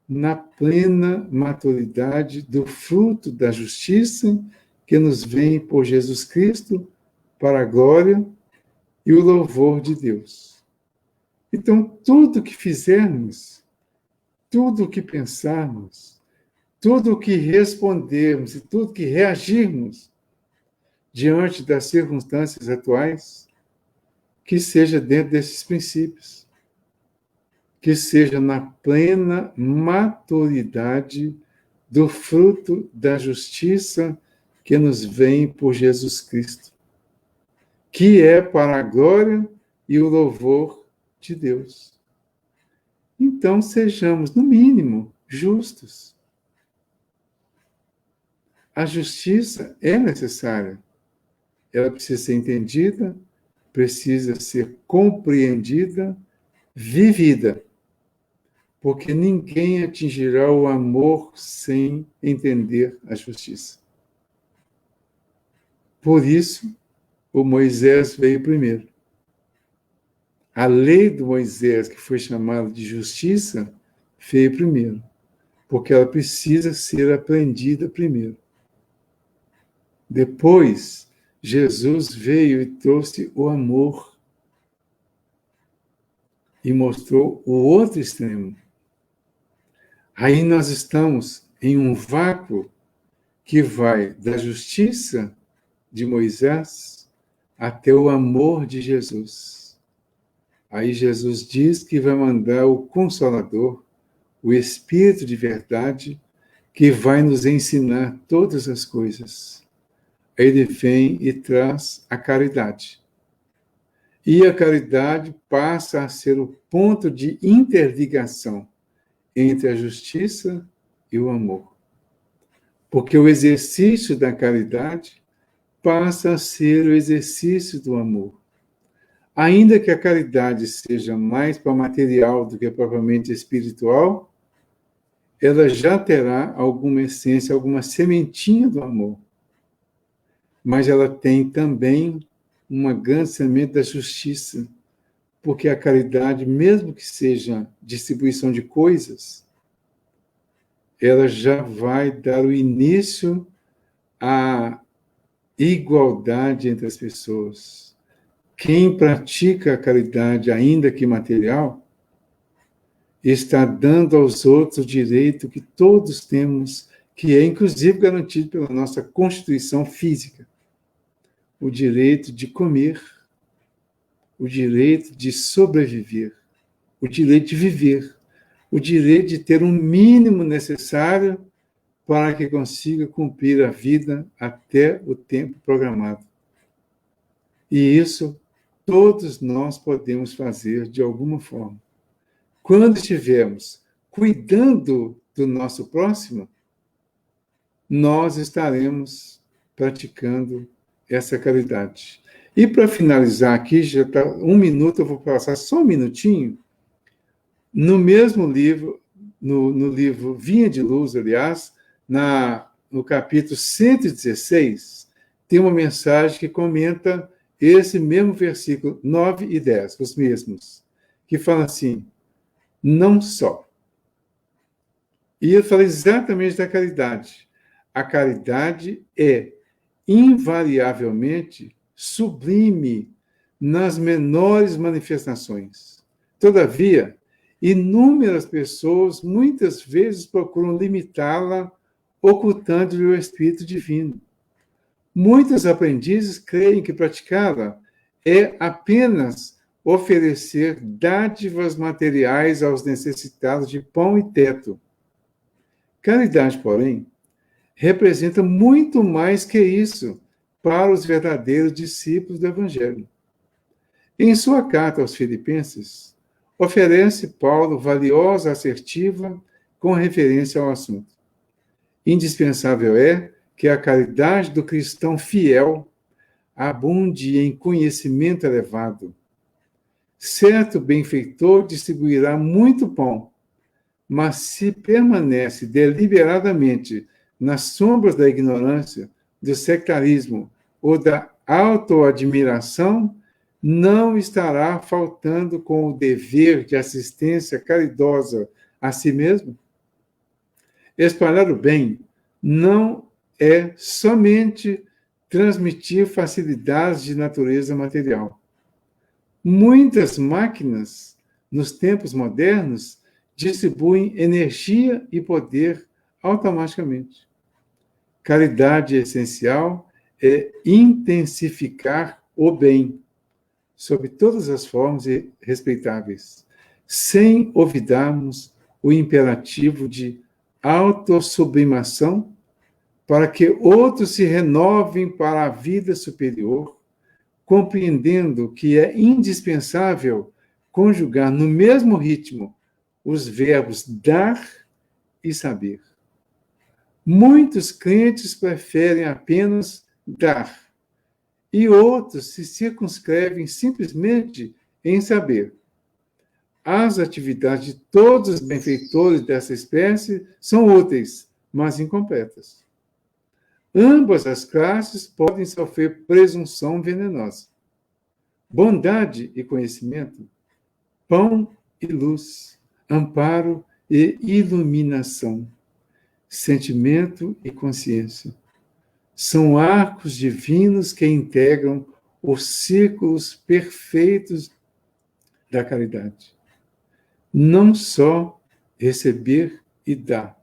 na plena maturidade do fruto da justiça que nos vem por Jesus Cristo para a glória e o louvor de Deus. Então, tudo que fizermos, tudo o que pensarmos, tudo o que respondermos e tudo que reagirmos diante das circunstâncias atuais, que seja dentro desses princípios, que seja na plena maturidade do fruto da justiça que nos vem por Jesus Cristo, que é para a glória e o louvor de Deus. Então, sejamos, no mínimo, justos. A justiça é necessária. Ela precisa ser entendida, precisa ser compreendida, vivida. Porque ninguém atingirá o amor sem entender a justiça. Por isso, o Moisés veio primeiro. A lei do Moisés, que foi chamada de justiça, veio primeiro, porque ela precisa ser aprendida primeiro. Depois, Jesus veio e trouxe o amor e mostrou o outro extremo. Aí nós estamos em um vácuo que vai da justiça de Moisés até o amor de Jesus. Aí Jesus diz que vai mandar o Consolador, o Espírito de verdade, que vai nos ensinar todas as coisas. Ele vem e traz a caridade. E a caridade passa a ser o ponto de interligação entre a justiça e o amor. Porque o exercício da caridade passa a ser o exercício do amor. Ainda que a caridade seja mais para material do que propriamente espiritual, ela já terá alguma essência, alguma sementinha do amor. Mas ela tem também uma grande semente da justiça, porque a caridade, mesmo que seja distribuição de coisas, ela já vai dar o início à igualdade entre as pessoas. Quem pratica a caridade, ainda que material, está dando aos outros o direito que todos temos, que é inclusive garantido pela nossa Constituição física. O direito de comer, o direito de sobreviver, o direito de viver, o direito de ter um mínimo necessário para que consiga cumprir a vida até o tempo programado. E isso todos nós podemos fazer de alguma forma. Quando estivermos cuidando do nosso próximo, nós estaremos praticando essa caridade. E para finalizar aqui, já está 1 minuto, eu vou passar só 1 minutinho. No mesmo livro, no livro Vinha de Luz, aliás, no capítulo 116, tem uma mensagem que comenta esse mesmo versículo 9 e 10, os mesmos, que fala assim, não só. E eu falei exatamente da caridade. A caridade é invariavelmente sublime nas menores manifestações. Todavia, inúmeras pessoas muitas vezes procuram limitá-la, ocultando-lhe o espírito divino. Muitos aprendizes creem que praticá-la é apenas oferecer dádivas materiais aos necessitados de pão e teto. Caridade, porém, representa muito mais que isso para os verdadeiros discípulos do Evangelho. Em sua carta aos Filipenses, oferece Paulo valiosa assertiva com referência ao assunto. Indispensável é que a caridade do cristão fiel abunde em conhecimento elevado. Certo benfeitor distribuirá muito pão, mas se permanece deliberadamente nas sombras da ignorância, do sectarismo ou da autoadmiração, não estará faltando com o dever de assistência caridosa a si mesmo? Espalhar o bem não é somente transmitir facilidades de natureza material. Muitas máquinas, nos tempos modernos, distribuem energia e poder automaticamente. Caridade essencial é intensificar o bem, sob todas as formas respeitáveis, sem olvidarmos o imperativo de autossublimação, para que outros se renovem para a vida superior, compreendendo que é indispensável conjugar no mesmo ritmo os verbos dar e saber. Muitos crentes preferem apenas dar, e outros se circunscrevem simplesmente em saber. As atividades de todos os benfeitores dessa espécie são úteis, mas incompletas. Ambas as classes podem sofrer presunção venenosa. Bondade e conhecimento, pão e luz, amparo e iluminação, sentimento e consciência. São arcos divinos que integram os círculos perfeitos da caridade. Não só receber e dar,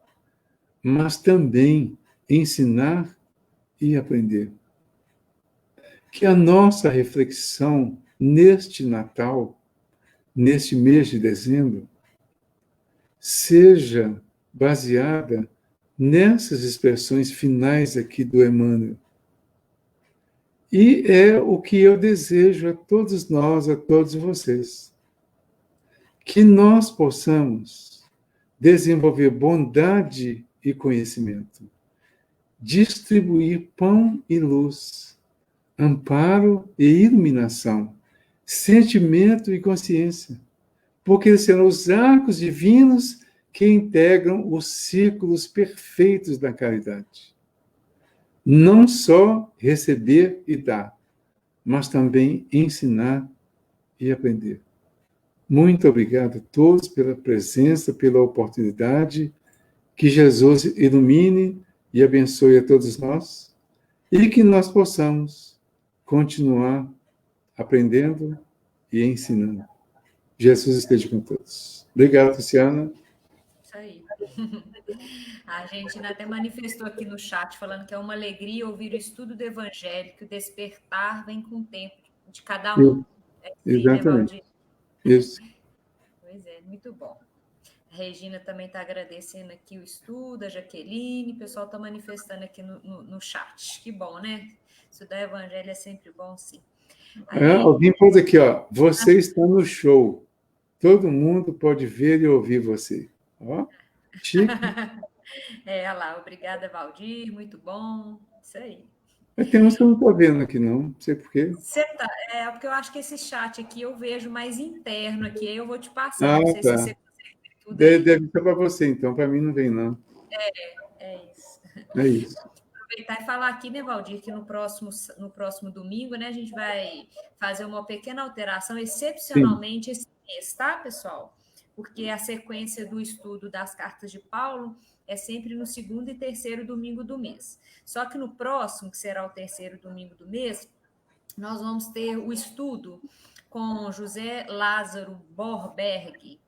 mas também ensinar e aprender. Que a nossa reflexão neste Natal, neste mês de dezembro, seja baseada nessas expressões finais aqui do Emmanuel. E é o que eu desejo a todos nós, a todos vocês. Que nós possamos desenvolver bondade e conhecimento, distribuir pão e luz, amparo e iluminação, sentimento e consciência, porque serão os arcos divinos que integram os círculos perfeitos da caridade. Não só receber e dar, mas também ensinar e aprender. Muito obrigado a todos pela presença, pela oportunidade. Que Jesus ilumine e abençoe a todos nós e que nós possamos continuar aprendendo e ensinando. Jesus esteja com todos. Obrigado, Luciana. Isso aí. A Argentina até manifestou aqui no chat, falando que é uma alegria ouvir o estudo do Evangelho, que o despertar vem com o tempo de cada um. É assim, né, Exatamente. Valdir? Isso. Pois é, muito bom. A Regina também está agradecendo aqui o estudo, a Jaqueline, o pessoal está manifestando aqui no chat. Que bom, né? Estudar Evangelho é sempre bom, sim. Aí, Alguém pôs aqui, ó, você está no show. Todo mundo pode ver e ouvir você. Ó, chique. olha lá, obrigada, Valdir, muito bom. Isso aí. Tem uns que eu não estou vendo aqui, não sei porquê. Porque eu acho que esse chat aqui eu vejo mais interno aqui, aí eu vou te passando. Não sei Tá. se você consegue ver tudo aí. Deve ser para você, então. Para mim não vem, não. É isso. É isso. Aproveitar e falar aqui, né, Valdir, que no próximo domingo, né, a gente vai fazer uma pequena alteração. Excepcionalmente, esse mês, tá, pessoal? Porque a sequência do estudo das cartas de Paulo é sempre no segundo e terceiro domingo do mês. Só que no próximo, que será o terceiro domingo do mês, nós vamos ter o estudo com José Lázaro Borberg.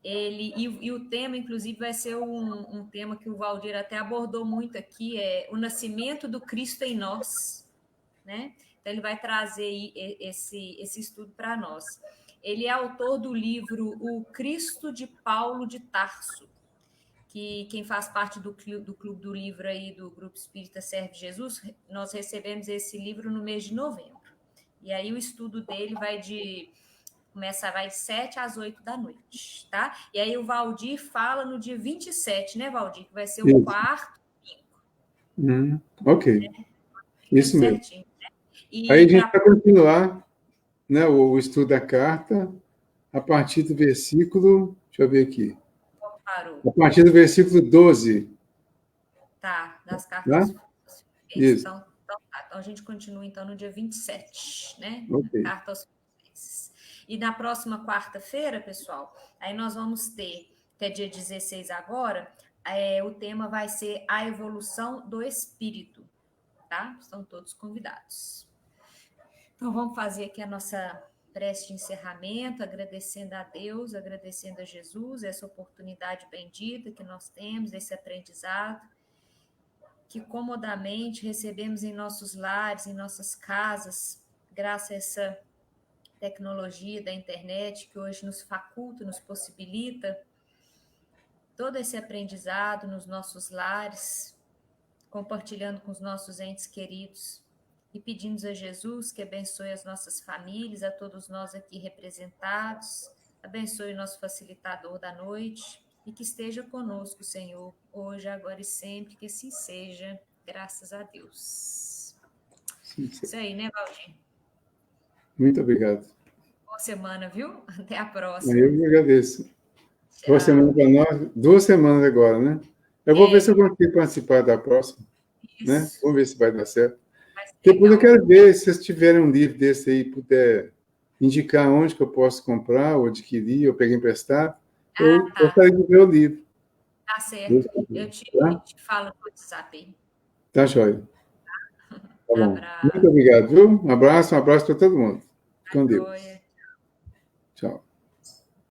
E o tema, inclusive, vai ser um tema que o Valdir até abordou muito aqui, é o nascimento do Cristo em nós, né? Então, ele vai trazer esse estudo para nós. Ele é autor do livro O Cristo de Paulo de Tarso, que quem faz parte do Clube do Livro aí, do Grupo Espírita Serve Jesus, nós recebemos esse livro no mês de novembro. E aí o estudo dele vai de 7 às 8 da noite, tá? E aí o Valdir fala no dia 27, né, Valdir? Que vai ser o Isso. quarto, Ok, ficando isso mesmo. certinho. Aí E a gente para vai continuar, né, o estudo da carta a partir do versículo, deixa eu ver aqui, parou, a partir do versículo 12, tá? Das tá? cartas. Isso, Então a gente continua então no dia 27, né? ok. A carta aos Filipenses. E na próxima quarta-feira, pessoal, aí nós vamos ter, que é dia 16 agora, o tema vai ser a evolução do espírito, tá? Estão todos convidados. Então vamos fazer aqui a nossa prece de encerramento, agradecendo a Deus, agradecendo a Jesus, essa oportunidade bendita que nós temos, esse aprendizado, que comodamente recebemos em nossos lares, em nossas casas, graças a essa tecnologia da internet que hoje nos faculta, nos possibilita todo esse aprendizado nos nossos lares, compartilhando com os nossos entes queridos e pedimos a Jesus que abençoe as nossas famílias, a todos nós aqui representados, abençoe o nosso facilitador da noite e que esteja conosco, Senhor, hoje, agora e sempre, que assim seja, graças a Deus. Sim, sim. Isso aí, né, Valdir? Muito obrigado. Boa semana, viu? Até a próxima. Eu que agradeço. Boa semana Tchau. para nós, 2 semanas agora, né? Eu vou ver se eu consigo participar da próxima, né? Isso. Vamos ver se vai dar certo. Vai ser Depois eu legal. quero ver se vocês tiverem um livro desse aí, puder indicar onde que eu posso comprar ou adquirir, ou pegar emprestado, eu Ah, tá. gostaria de ver o livro. Tá certo. Eu te, Tá? te falo no WhatsApp aí. Tá, joia. Tá bom. Muito Abraço. obrigado, viu? Um abraço para todo mundo. Tá Com Deus. joia. Tchau.